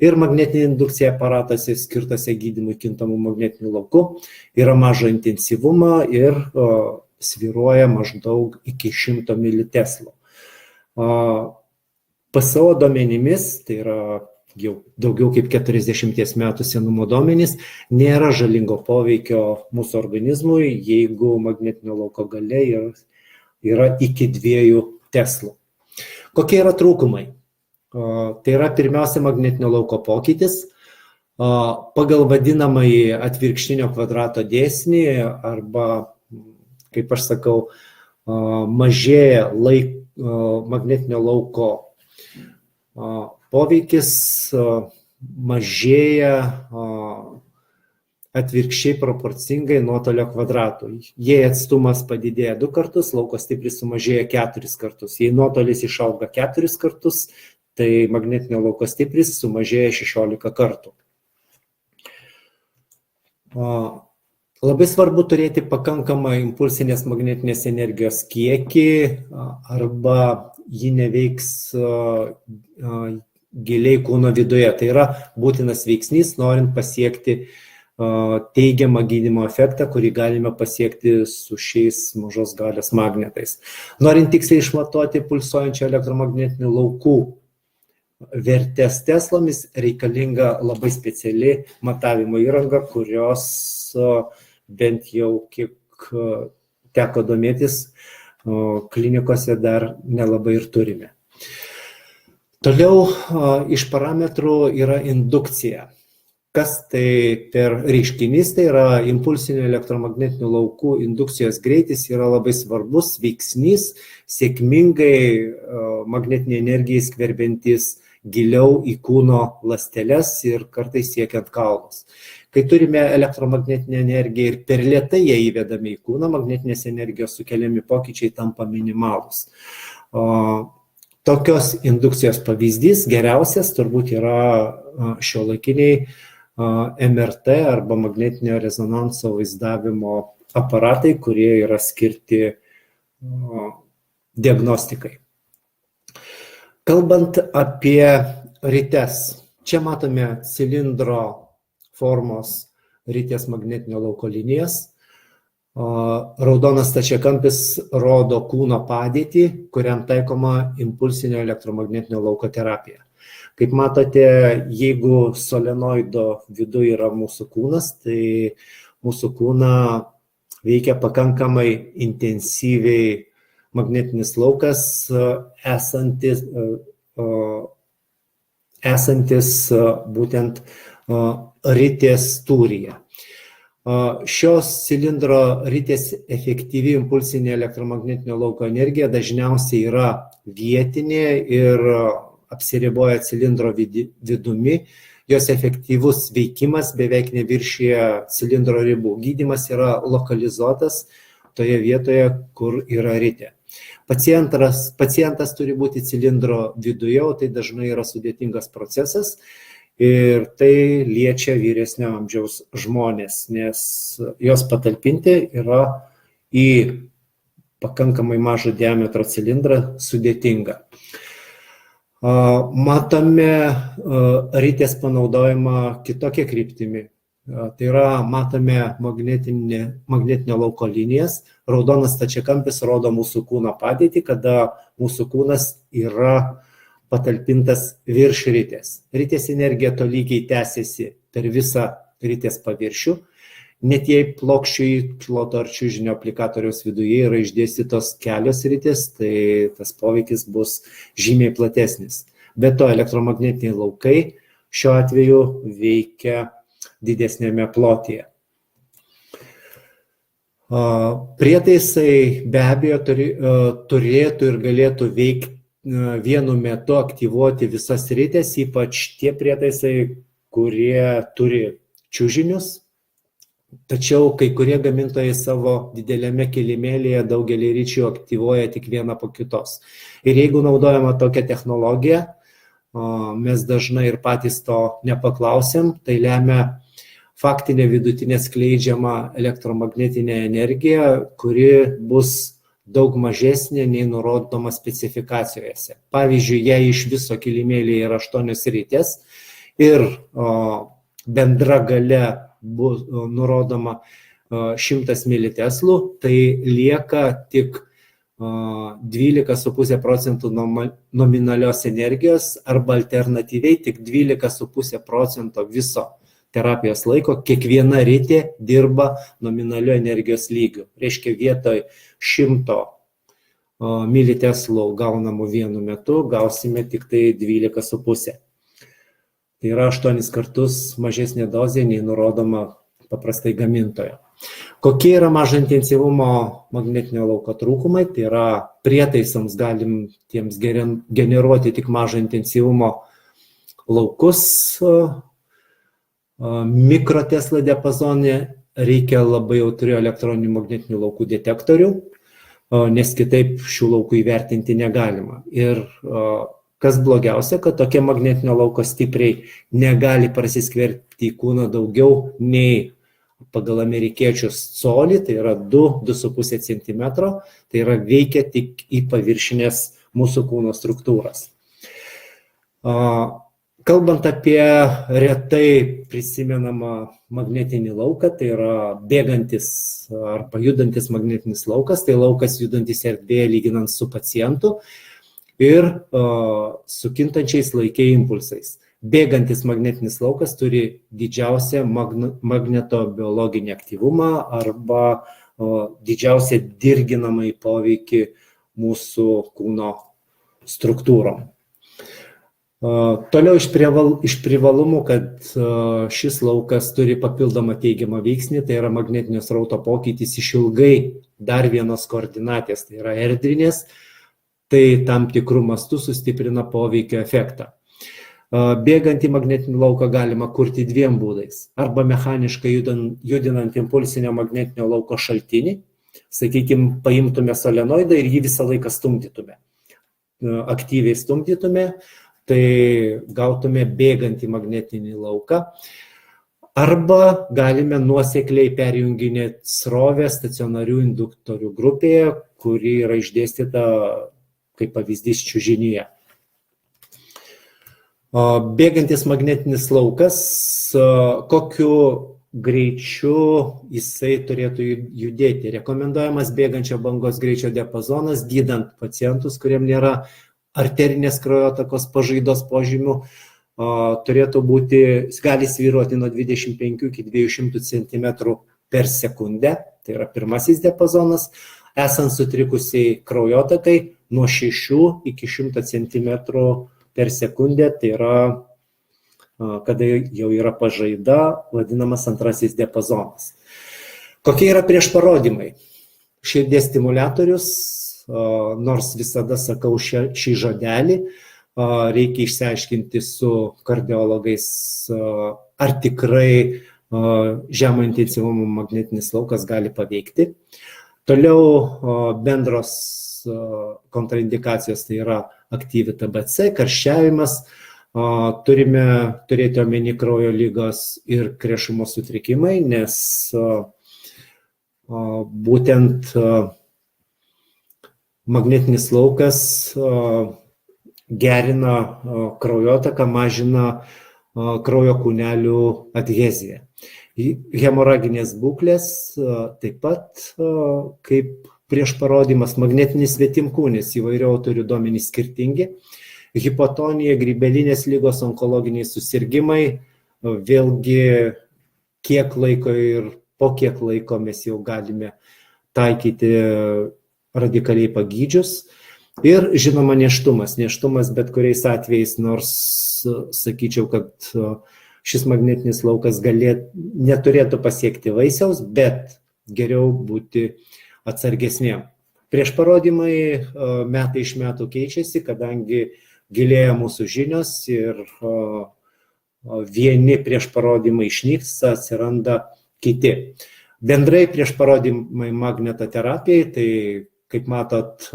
Ir magnetinė indukcija aparatuose skirtose gydymui kintamų magnetinių laukų yra mažo intensyvumo ir svyruoja maždaug iki 100 militeslų. PSO duomenimis, tai yra jau daugiau kaip 40 metų senumo duomenys, nėra žalingo poveikio mūsų organizmui, jeigu magnetinio lauko galia yra iki 2 teslų. Kokie yra trūkumai? Tai yra pirmiausia magnetinio lauko pokytis. Pagal vadinamąjį atvirkštinio kvadrato dėsnį arba, kaip aš sakau, mažėja magnetinio lauko poveikis, mažėja atvirkščiai proporcingai nuotolio kvadratui. Jei atstumas padidėja 2 kartus, lauko stipris sumažėja 4 kartus. Jei nuotolis išauga 4 kartus, tai magnetinio lauko stipris sumažėja 16 kartų. Labai svarbu turėti pakankamą impulsinės magnetinės energijos kiekį, arba ji neveiks giliai kūno viduje. Tai yra būtinas veiksnys, norint pasiekti teigiamą gydymo efektą, kurį galime pasiekti su šiais mažos galios magnetais. Norint tiksliai išmatuoti pulsuojančių elektromagnetinių laukų vertės teslomis, reikalinga labai speciali matavimo įranga, kurios bent jau kiek teko domėtis, klinikose dar nelabai ir turime. Toliau iš parametrų yra indukcija. Kas tai per reiškinys? Tai yra impulsinių elektromagnetinių laukų indukcijos greitis yra labai svarbus veiksnys, sėkmingai magnetinė energija skverbiantis giliau į kūno ląsteles ir kartais siekiant kaulus. Kai turime elektromagnetinę energiją ir per lėtai ją įvedame į kūną, magnetinės energijos sukeliami pokyčiai tampa minimalūs. Tokios indukcijos pavyzdys geriausias turbūt yra šiuolaikiniai MRT arba magnetinio rezonanso vaizdavimo aparatai, kurie yra skirti diagnostikai. Kalbant apie rites, čia matome cilindro formos ritės magnetinio lauko linijas. Raudonas stačiakampis rodo kūno padėtį, kuriam taikoma impulsinio elektromagnetinio lauko terapija. Kaip matote, jeigu solenoido viduje yra mūsų kūnas, tai mūsų kūną veikia pakankamai intensyviai magnetinis laukas esantis būtent ritės tūryje. Šios cilindro ritės efektyvi impulsinė elektromagnetinio lauko energija dažniausiai yra vietinė ir apsiriboja cilindro vidumi. Jos efektyvus veikimas beveik neviršija cilindro ribų. Gydymas yra lokalizuotas toje vietoje, kur yra ritė. Pacientas turi būti cilindro viduje, o tai dažnai yra sudėtingas procesas. Ir tai liečia vyresnio amžiaus žmonės, nes jos patalpinti yra į pakankamai mažą diametro cilindrą sudėtinga. Matome ritės panaudojimą kitokia kryptimi. Tai yra, matome magnetinio lauko linijas. Raudonas stačiakampis rodo mūsų kūno padėtį, kada mūsų kūnas yra patalpintas virš ritės. Ritės energija tolygiai tęsiasi per visą ritės paviršių. Net jei plokščiai kiloto ar čiužinio aplikatoriaus viduje yra išdėstytos kelios ritės, tai tas poveikis bus žymiai platesnis. Be to, elektromagnetiniai laukai šiuo atveju veikia didesnėme plotyje. Prietaisai be abejo turėtų ir galėtų veikti vienu metu, aktyvuoti visas ritės, ypač tie prietaisai, kurie turi čiužinius. Tačiau kai kurie gamintojai savo didelėme kilimėlyje daugelį ryčių aktyvuoja tik vieną po kitos. Ir jeigu naudojama tokia technologija, mes dažnai ir patys to nepaklausėm, tai lemia faktinė vidutinė skleidžiama elektromagnetinė energija, kuri bus daug mažesnė nei nurodoma specifikacijose. Pavyzdžiui, jei iš viso kilimėlyje yra 8 ritės ir bendra galia bus nurodoma 100 militeslų, tai lieka tik 12,5% nominalios energijos arba alternatyviai tik 12,5% viso terapijos laiko. Kiekviena ritė dirba nominaliu energijos lygiu. Reiškia, vietoj 100 militeslų gaunamų vienu metu gausime tik tai 12,5. Tai yra 8 kartus mažesnė dozė nei nurodoma paprastai gamintojo. Kokie yra mažo intensyvumo magnetinio lauko trūkumai? Tai yra, prietaisams galim tiems generuoti tik mažo intensyvumo laukus. Mikrotesla diapazone reikia labai jautrių elektroninių magnetinių laukų detektorių, nes kitaip šių laukų įvertinti negalima. Ir kas blogiausia, kad tokie magnetinio lauko stipriai negali prasiskverbti į kūną daugiau nei pagal amerikiečius colį, tai yra 2–2,5 cm, tai yra veikia tik į paviršinės mūsų kūno struktūras. Kalbant apie retai prisimenamą magnetinį lauką, tai yra bėgantis arba judantis magnetinis laukas, tai laukas judantis erdvėje lyginant su pacientu ir su kintančiais laike impulsais. Bėgantis magnetinis laukas turi didžiausią magnetobiologinį aktyvumą arba didžiausią dirginamąjį poveikį mūsų kūno struktūrom. Toliau iš privalumų, kad šis laukas turi papildomą teigiamą veiksnį, tai yra magnetinio srauto pokytis iš ilgai dar vienos koordinatės, tai yra erdvinės, tai tam tikrų mastų sustiprina poveikio efektą. Bėgantį magnetinį lauką galima kurti dviem būdais. Arba mechaniškai judinant impulsinio magnetinio lauko šaltinį, sakykime, paimtume solenoidą ir jį visą laiką stumdytume, aktyviai stumdytume, tai gautume bėgantį magnetinį lauką. Arba galime nuosekliai perjunginėti srovę stacionarių induktorių grupėje, kuri yra išdėstyta kaip pavyzdys čiužinyje. Bėgantis magnetinis laukas, kokiu greičiu jisai turėtų judėti. Rekomenduojamas bėgančio bangos greičio diapazonas, gydant pacientus, kuriem nėra arterinės kraujotakos pažaidos požymių, turėtų būti, gali svyruoti nuo 25 iki 200 cm per sekundę, tai yra pirmasis diapazonas, esant sutrikusiai kraujotakai nuo 6 iki 100 cm per sekundę, tai yra, kada jau yra pažaida, vadinamas antrasis diapazonas. Kokie yra priešparodymai? Širdies stimuliatorius, nors visada sakau šį žodelį, reikia išsiaiškinti su kardiologais, ar tikrai žemo intensyvumo magnetinis laukas gali paveikti. Toliau bendros kontraindikacijos, tai yra aktyvi TBC, karščiavimas, turime turėti omeny kraujo ligos ir krešumo sutrikimai, nes būtent magnetinis laukas gerina kraujotaką, mažina kraujo kūnelių adheziją. Hemoraginės būklės taip pat kaip priešparodymas, magnetinis svetimkūnis, įvairių autorių duomenys skirtingi, hipotonija, grybelinės ligos, onkologiniai susirgimai, vėlgi kiek laiko ir po kiek laiko mes jau galime taikyti radikaliai pagydžius. Ir žinoma nėštumas. Nėštumas bet kuriais atvejais, nors sakyčiau, kad šis magnetinis laukas neturėtų pasiekti vaisiaus, bet geriau būti atsargesniem. Priešparodymai metai iš metų keičiasi, kadangi gilėja mūsų žinios ir vieni priešparodymai išnyksta, atsiranda kiti. Bendrai priešparodymai magnetoterapijai, tai kaip matot,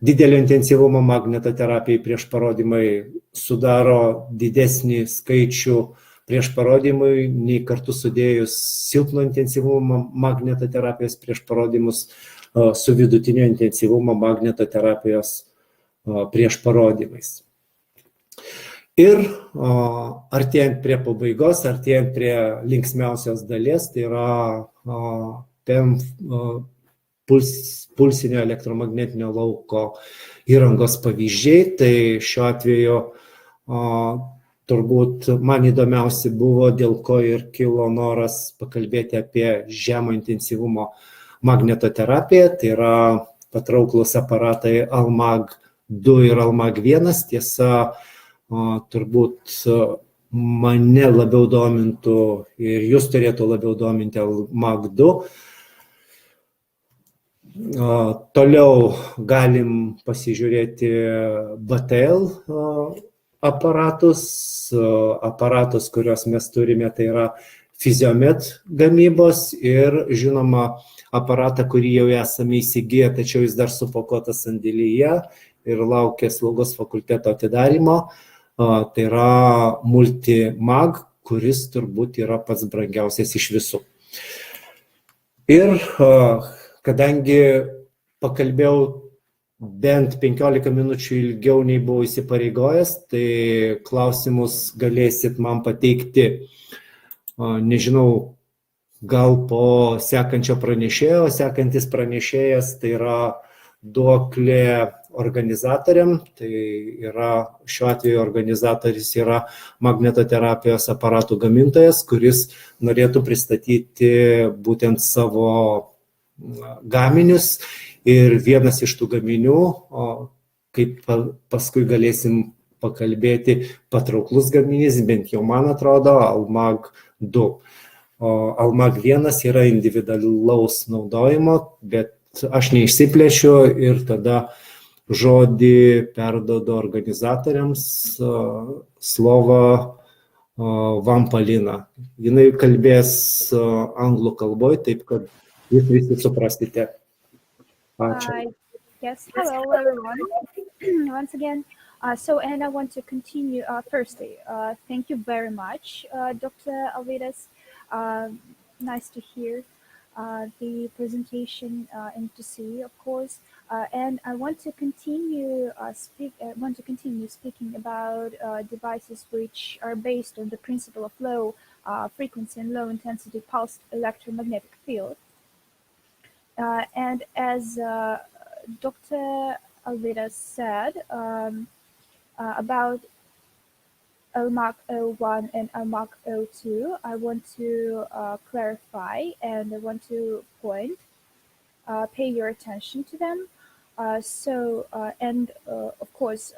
didelio intensyvumo magnetoterapijai priešparodymai sudaro didesnį skaičių priešparodymui, nei kartu sudėjus silpno intensyvumo magnetoterapijos priešparodymus su vidutinio intensyvumo magnetoterapijos priešparodymais. Ir artėjant prie pabaigos, artėjant prie linksmiausios dalies, tai yra PEM pulsinio elektromagnetinio lauko įrangos pavyzdžiai, tai šiuo atveju turbūt man įdomiausi buvo, dėl ko ir kilo noras pakalbėti apie žemo intensyvumo magnetoterapiją, tai yra patrauklus aparatai ALMAG 2 ir ALMAG 1, tiesa, turbūt mane labiau domintų ir jūs turėtų labiau dominti ALMAG 2. Toliau galim pasižiūrėti BTL aparatus, kuriuos mes turime, tai yra Fiziomet gamybos ir žinoma aparatą, kurį jau esame įsigiję, tačiau jis dar supakuotas sandėlyje ir laukia Slaugos fakulteto atidarymo. Tai yra Multimag, kuris turbūt yra pats brangiausias iš visų. Ir kadangi pakalbėjau bent 15 minučių ilgiau nei buvau įsipareigojęs, tai klausimus galėsit man pateikti, nežinau, gal po sekančio pranešėjo. Sekantis pranešėjas tai yra duoklė organizatoriam, tai yra šiuo atveju organizatorius yra magnetoterapijos aparatų gamintojas, kuris norėtų pristatyti būtent savo gaminius ir vienas iš tų gaminių, kaip paskui galėsim pakalbėti, patrauklus gaminys, bent jau man atrodo, Almag 2. Almag 1 yra individualaus naudojimo, bet aš neišsiplečiu ir tada žodį perduodu organizatoriams, Slova Vampalina. Jinai kalbės anglų kalboj, taip kad jūs visi suprastite. Ačiū. Yes, hello everyone. Once again. And I want to continue. Firstly, thank you very much, Dr. Alvidas. Nice to hear the presentation and to see, of course. And I want to continue speaking about devices which are based on the principle of low frequency and low intensity pulsed electromagnetic field. And as Dr. Alvidas said, about Almag 01 and Almag 02, I want to clarify and I want to pay your attention to them. Of course,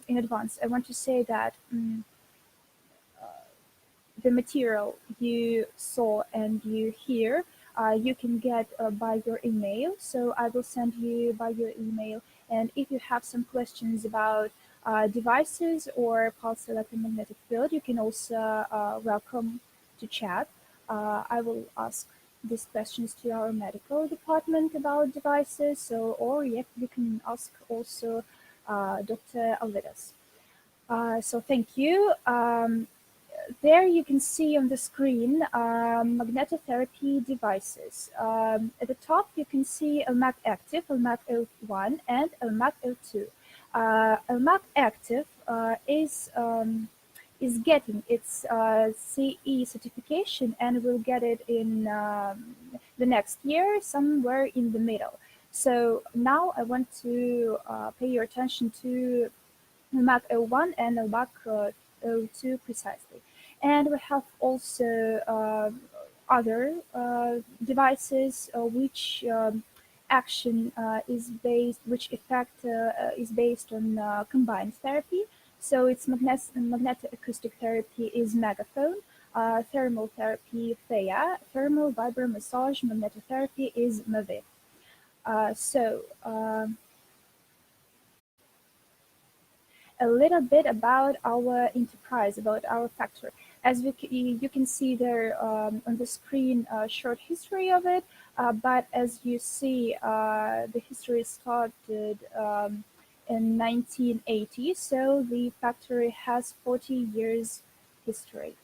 in advance, I want to say that the material you saw and you hear, you can get by your email. So I will send you by your email. And if you have some questions about devices or pulsed electromagnetic field, you can also welcome to chat. I will ask these questions to our medical department about devices, or you can ask also Dr. Alvidas. So thank you. There you can see on the screen magnetotherapy devices. At the top you can see Almag Active, Almag 01 and Almag 02. Almag Active is getting its CE certification and will get it in the next year, somewhere in the middle. So now I want to pay your attention to Almag 01 and Almag 02 precisely. And we have also other devices which which effect is based on combined therapy. So it's magnetoacoustic therapy is Megaphone, thermal therapy Theia, thermal vibromassage magnetotherapy is Mavic. A little bit about our enterprise, about our factory. As you can see there on the screen, a short history of it, but as you see, the history started in 1980, so the factory has 40 years history.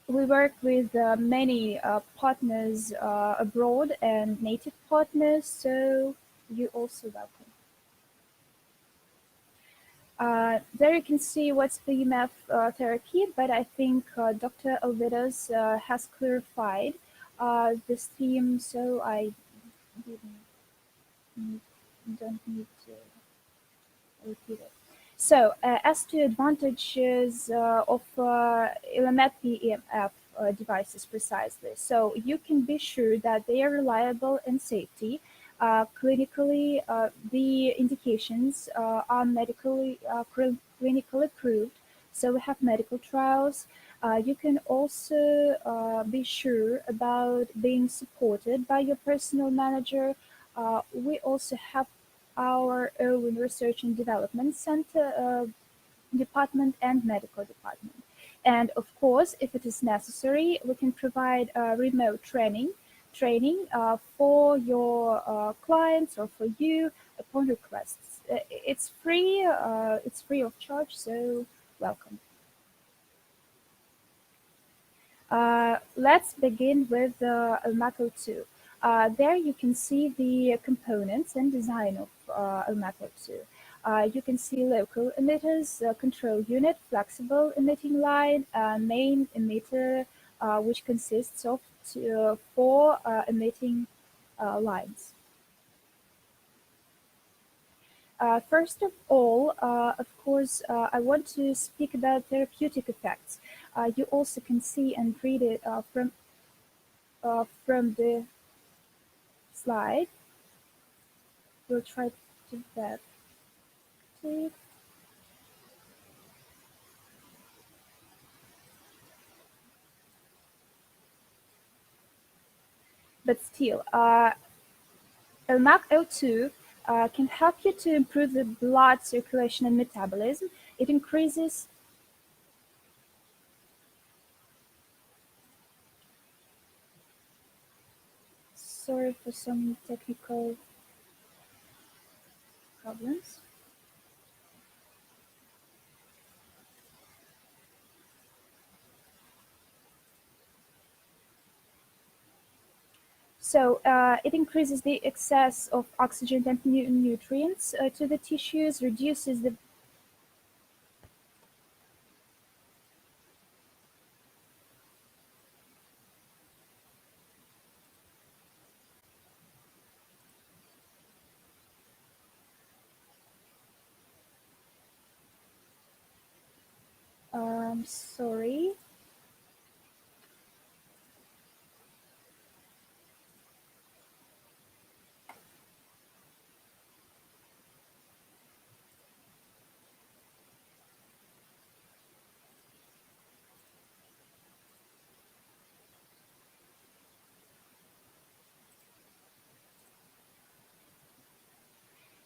We work with many partners abroad and native partners, so you're also welcome. There you can see what's PEMF therapy, but I think Dr. Alvidas has clarified this theme, so I don't need to repeat it. So, as to advantages of Illumet PEMF devices precisely, so you can be sure that they are reliable and safety. Clinically, the indications are clinically approved, so we have medical trials. You can also be sure about being supported by your personal manager. We also have our own research and development center department and medical department. And of course, if it is necessary, we can provide remote training for your clients or for you upon requests. It's free of charge, so welcome. Let's begin with LMAC02. There you can see the components and design of LMAC02. You can see local emitters, control unit, flexible emitting line, main emitter, which consists of 4 emitting lines. First of all, of course, I want to speak about therapeutic effects. You also can see and read it from the slide. We'll try to do that. But still, LMAC02 can help you to improve the blood circulation and metabolism. It increases sorry for some technical problems. So it increases the excess of oxygen and nutrients to the tissues, reduces the sorry.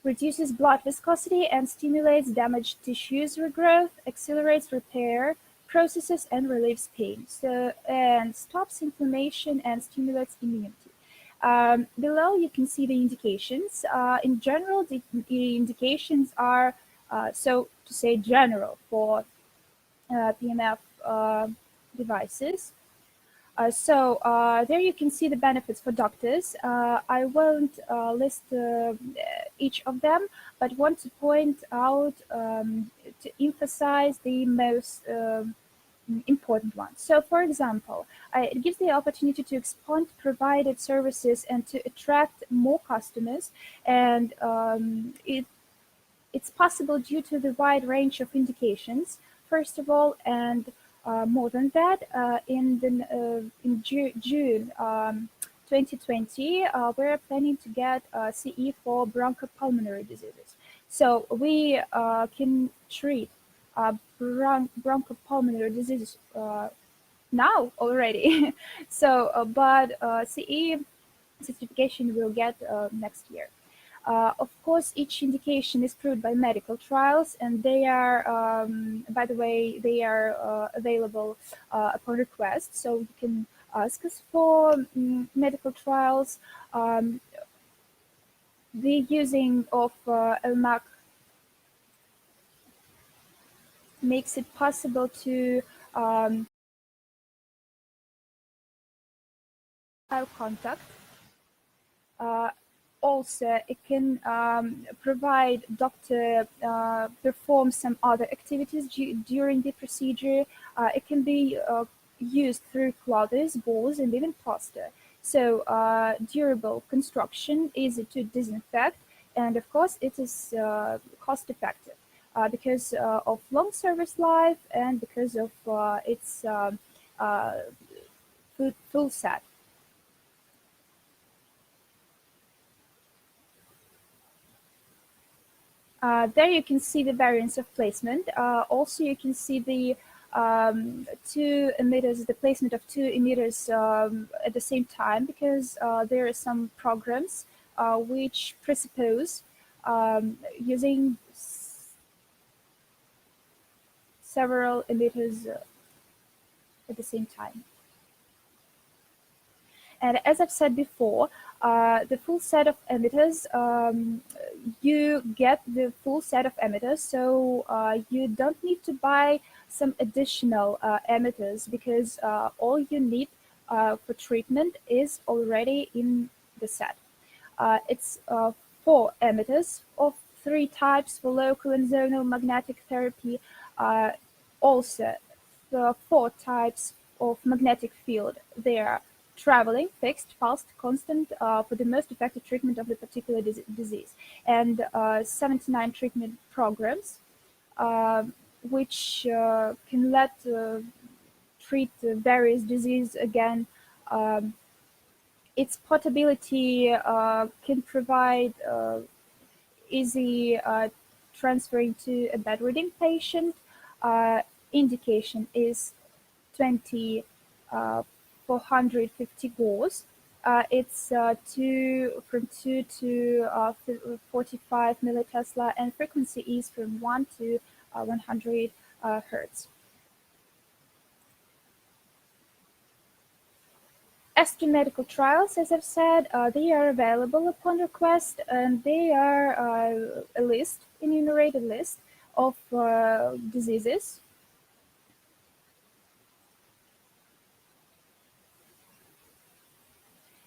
Reduces blood viscosity and stimulates damaged tissues regrowth, accelerates repair processes and relieves pain. So and stops inflammation and stimulates immunity. Below you can see the indications. In general, the indications are so to say general for PMF devices. There you can see the benefits for doctors. I won't list each of them, but want to point out to emphasize the most important ones. So, for example, it gives the opportunity to expand provided services and to attract more customers, and it's possible due to the wide range of indications, first of all, and more than that, in June 2020, we're planning to get CE for bronchopulmonary diseases. So we can treat bronchopulmonary diseases now already. So, but CE certification we'll get next year. Of course, each indication is proved by medical trials, and they are, by the way, they are available upon request. So you can ask us for medical trials. The using of LMAC makes it possible to have contact. Also, it can provide doctor perform some other activities during the procedure. It can be used through cloths, balls, and even plaster. So durable construction, easy to disinfect, and of course it is cost effective because of long service life and because of its full set. There you can see the variance of placement. Also, you can see the 2 emitters, the placement of 2 emitters at the same time, because there are some programs which presuppose using several emitters at the same time. And as I've said before, the full set of emitters, you get the full set of emitters, so you don't need to buy some additional emitters, because all you need for treatment is already in the set. It's 4 emitters of 3 types for local and zonal magnetic therapy, also the 4 types of magnetic field. They are traveling, fixed, pulsed, constant, for the most effective treatment of the particular disease, and 79 treatment programs, which can treat various diseases again. Its portability can provide easy transferring to a bedridden patient. Indication is 20 450 Gauss. It's from 2 to 45 millitesla, and frequency is from 1 to 100 hertz. As to medical trials, as I've said, they are available upon request, and they are a list, enumerated list of diseases.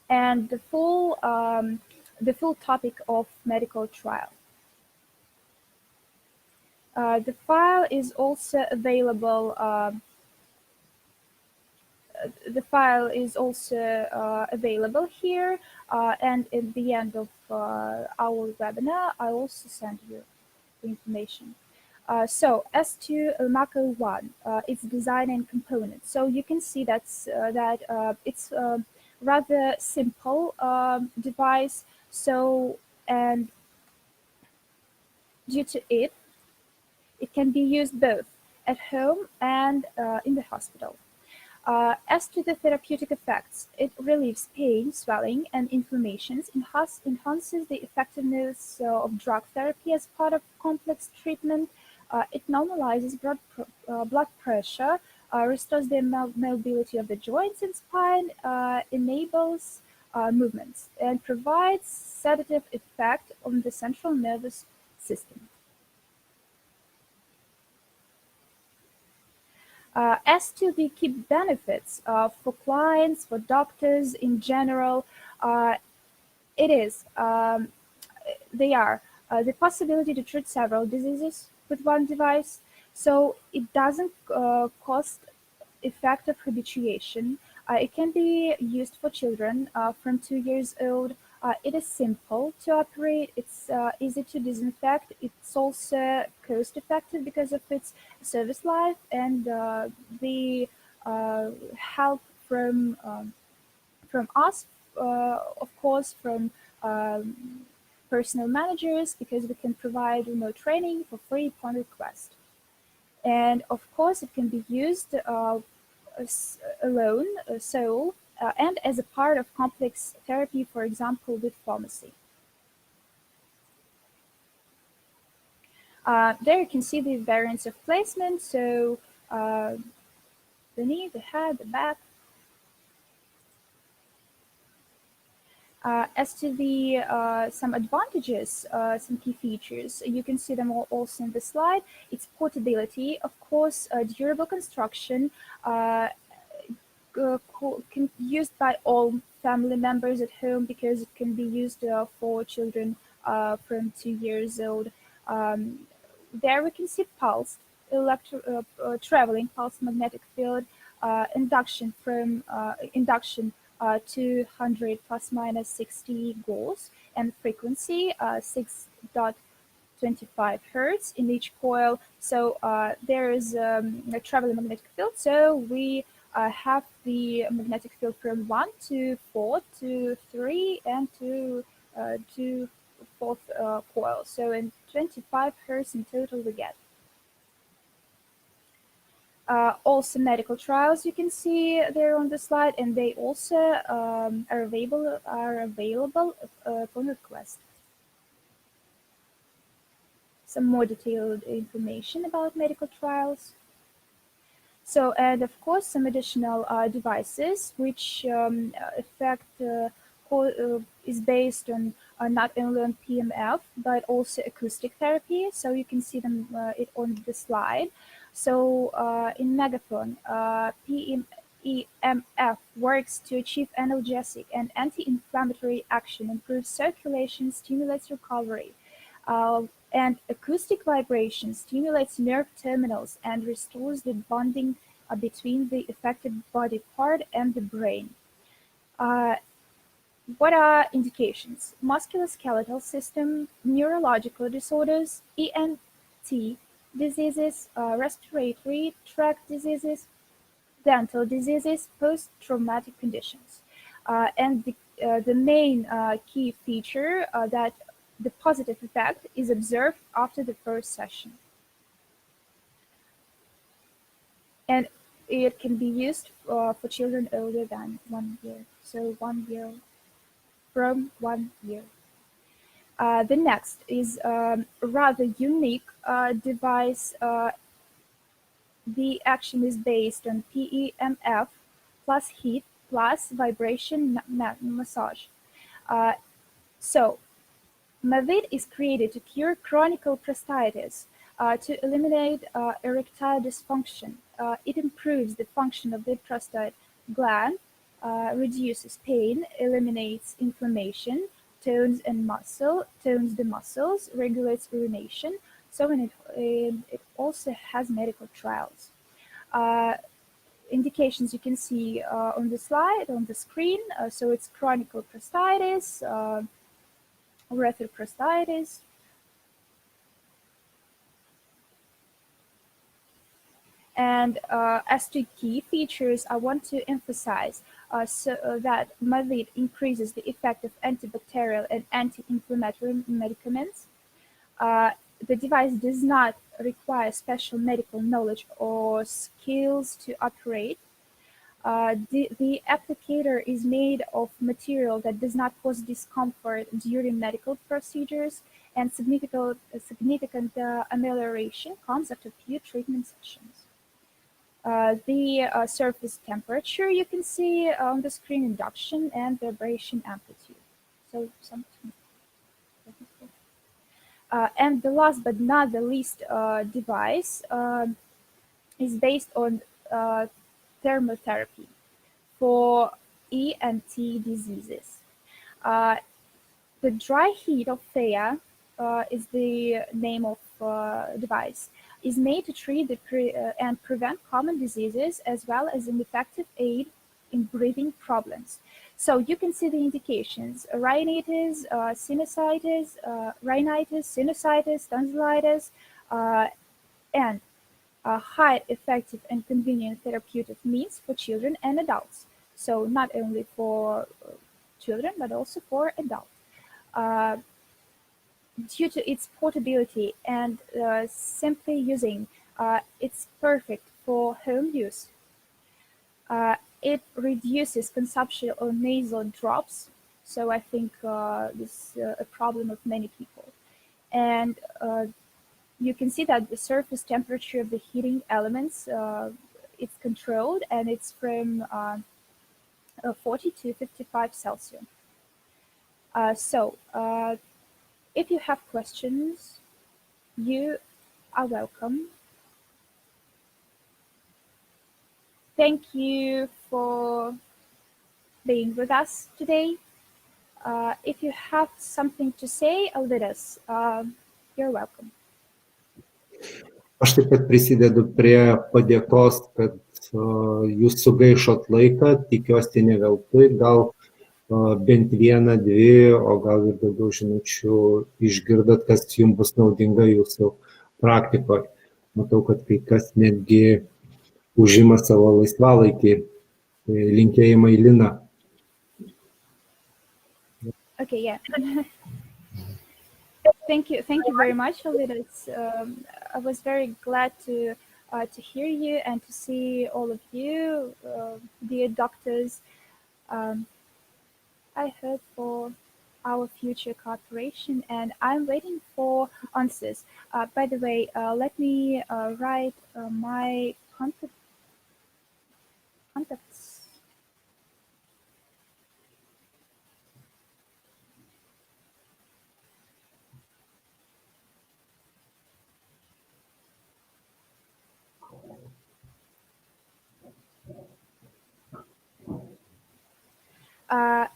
And the full topic of medical trial. The file is also available. The file is also available here, and at the end of our webinar, I also send you the information. So as to Mako 1, its design and components. So you can see that it's rather simple device. So, and due to it can be used both at home and in the hospital. As to the therapeutic effects, it relieves pain, swelling, and inflammations, enhances the effectiveness of drug therapy as part of complex treatment. It normalizes blood pressure, restores the mobility of the joints and spine, enables movements, and provides sedative effect on the central nervous system. As to the key benefits for clients, for doctors in general, they are the possibility to treat several diseases with one device. So it doesn't cost effective habituation. It can be used for children from 2 years old. It is simple to operate. It's easy to disinfect. It's also cost effective because of its service life and the help from us, of course, from personal managers, because we can provide remote training for free upon request. And of course, it can be used alone, sole, and as a part of complex therapy, for example, with pharmacy. There you can see the variants of placement. So the knee, the head, the back. As to the some advantages, some key features, you can see them all also in the slide. It's portability, of course, durable construction, can be used by all family members at home, because it can be used for children from 2 years old. There we can see pulsed traveling pulse magnetic field, induction 200 plus minus 60 Gauss, and frequency 6.25 hertz in each coil. So there is a traveling magnetic field. So we have the magnetic field from 1 to 4 to 3 and to 4th coil. So in 25 hertz in total we get. Also medical trials you can see there on the slide, and they also are available upon request. some more detailed information about medical trials. So, and of course, some additional devices which is based on not only on PMF but also acoustic therapy. So you can see them it on the slide. So in Megaphone, PEMF works to achieve analgesic and anti-inflammatory action, improves circulation, stimulates recovery. And acoustic vibration stimulates nerve terminals and restores the bonding between the affected body part and the brain. What are indications? Musculoskeletal system, neurological disorders, ENT diseases, respiratory tract diseases, dental diseases, post-traumatic conditions. And the main key feature that the positive effect is observed after the first session. And it can be used for children older than 1 year. So 1 year, from 1 year. The next is a rather unique device. The action is based on PEMF plus heat plus vibration massage. So Mavit is created to cure chronic prostatitis, to eliminate erectile dysfunction. It improves the function of the prostate gland, reduces pain, eliminates inflammation, tones the muscles, regulates urination. So it also has medical trials. Indications you can see on the slide, on the screen. So it's chronic prostatitis, erythroprostatitis. And as to key features, I want to emphasize that Mavit increases the effect of antibacterial and anti-inflammatory medicaments. The device does not require special medical knowledge or skills to operate. The applicator is made of material that does not cause discomfort during medical procedures, and significant amelioration comes after few treatment sessions. The surface temperature you can see on the screen, induction and vibration amplitude. So something. And the last but not the least device is based on thermotherapy for ENT diseases. The dry heat of Theia is the name of device, is made to treat and prevent common diseases as well as an effective aid in breathing problems. So you can see the indications: rhinitis, sinusitis, tonsillitis, and high effective and convenient therapeutic means for children and adults. So not only for children, but also for adults. Due to its portability and simply using, it's perfect for home use. It reduces consumption of nasal drops, so I think this is a problem of many people. And you can see that the surface temperature of the heating elements, it's controlled, and it's from 40 to 55 Celsius. So if you have questions, you are welcome. Thank you for being with us today. If you have something to say, Alvidas, you're welcome. Aš taip pat prisidedu prie padėkos, kad jūs sugaišot laiką, tikiuosi ne veltui, gal bent vieną, dvi, o gal ir daugiau žinučių išgirdot, kas jums bus naudinga jūsų praktikoje. Matau, kad kai kas netgi užima savo laisvalaikį. Linkėjimai, Lina. Okay, yeah. Thank you very much, Alvidas. I was very glad to hear you and to see all of you, dear doctors. I hope for our future cooperation, and I'm waiting for answers. By the way, let me write my contacts.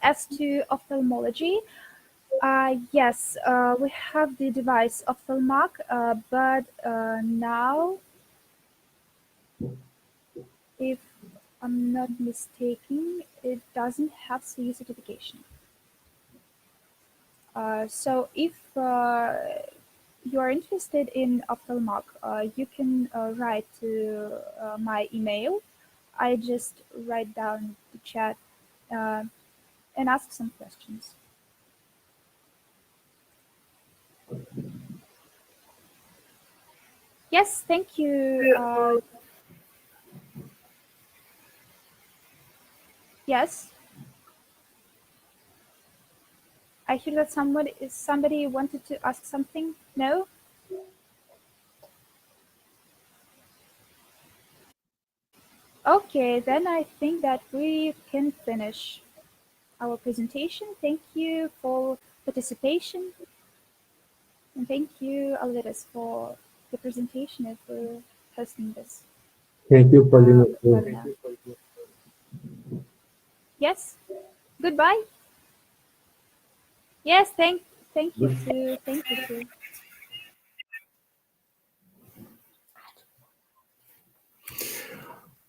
As to ophthalmology, yes, we have the device Ophthalmark, but now, if I'm not mistaken, it doesn't have CE certification. So if you are interested in Ophthalmark, you can write to my email. I just write down the chat and ask some questions. Yes, thank you. Yes, I hear that somebody wanted to ask something. No? Okay, then I think that we can finish our presentation. Thank you for participation. And thank you, Alvidas, for the presentation and for hosting this Thank you, Paulina. webinar. Yes? Goodbye? Yes, thank you too. Thank you too.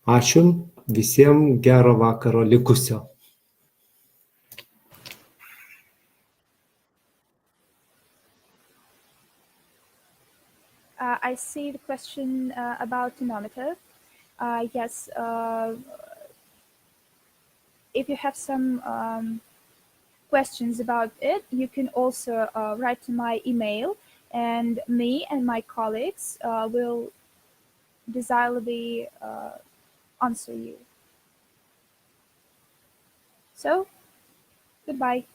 Ačiū. Visiems gero vakaro likusio. I see the question about tonometer. Yes, if you have some questions about it, you can also write to my email, and me and my colleagues will desirably answer you. So, goodbye.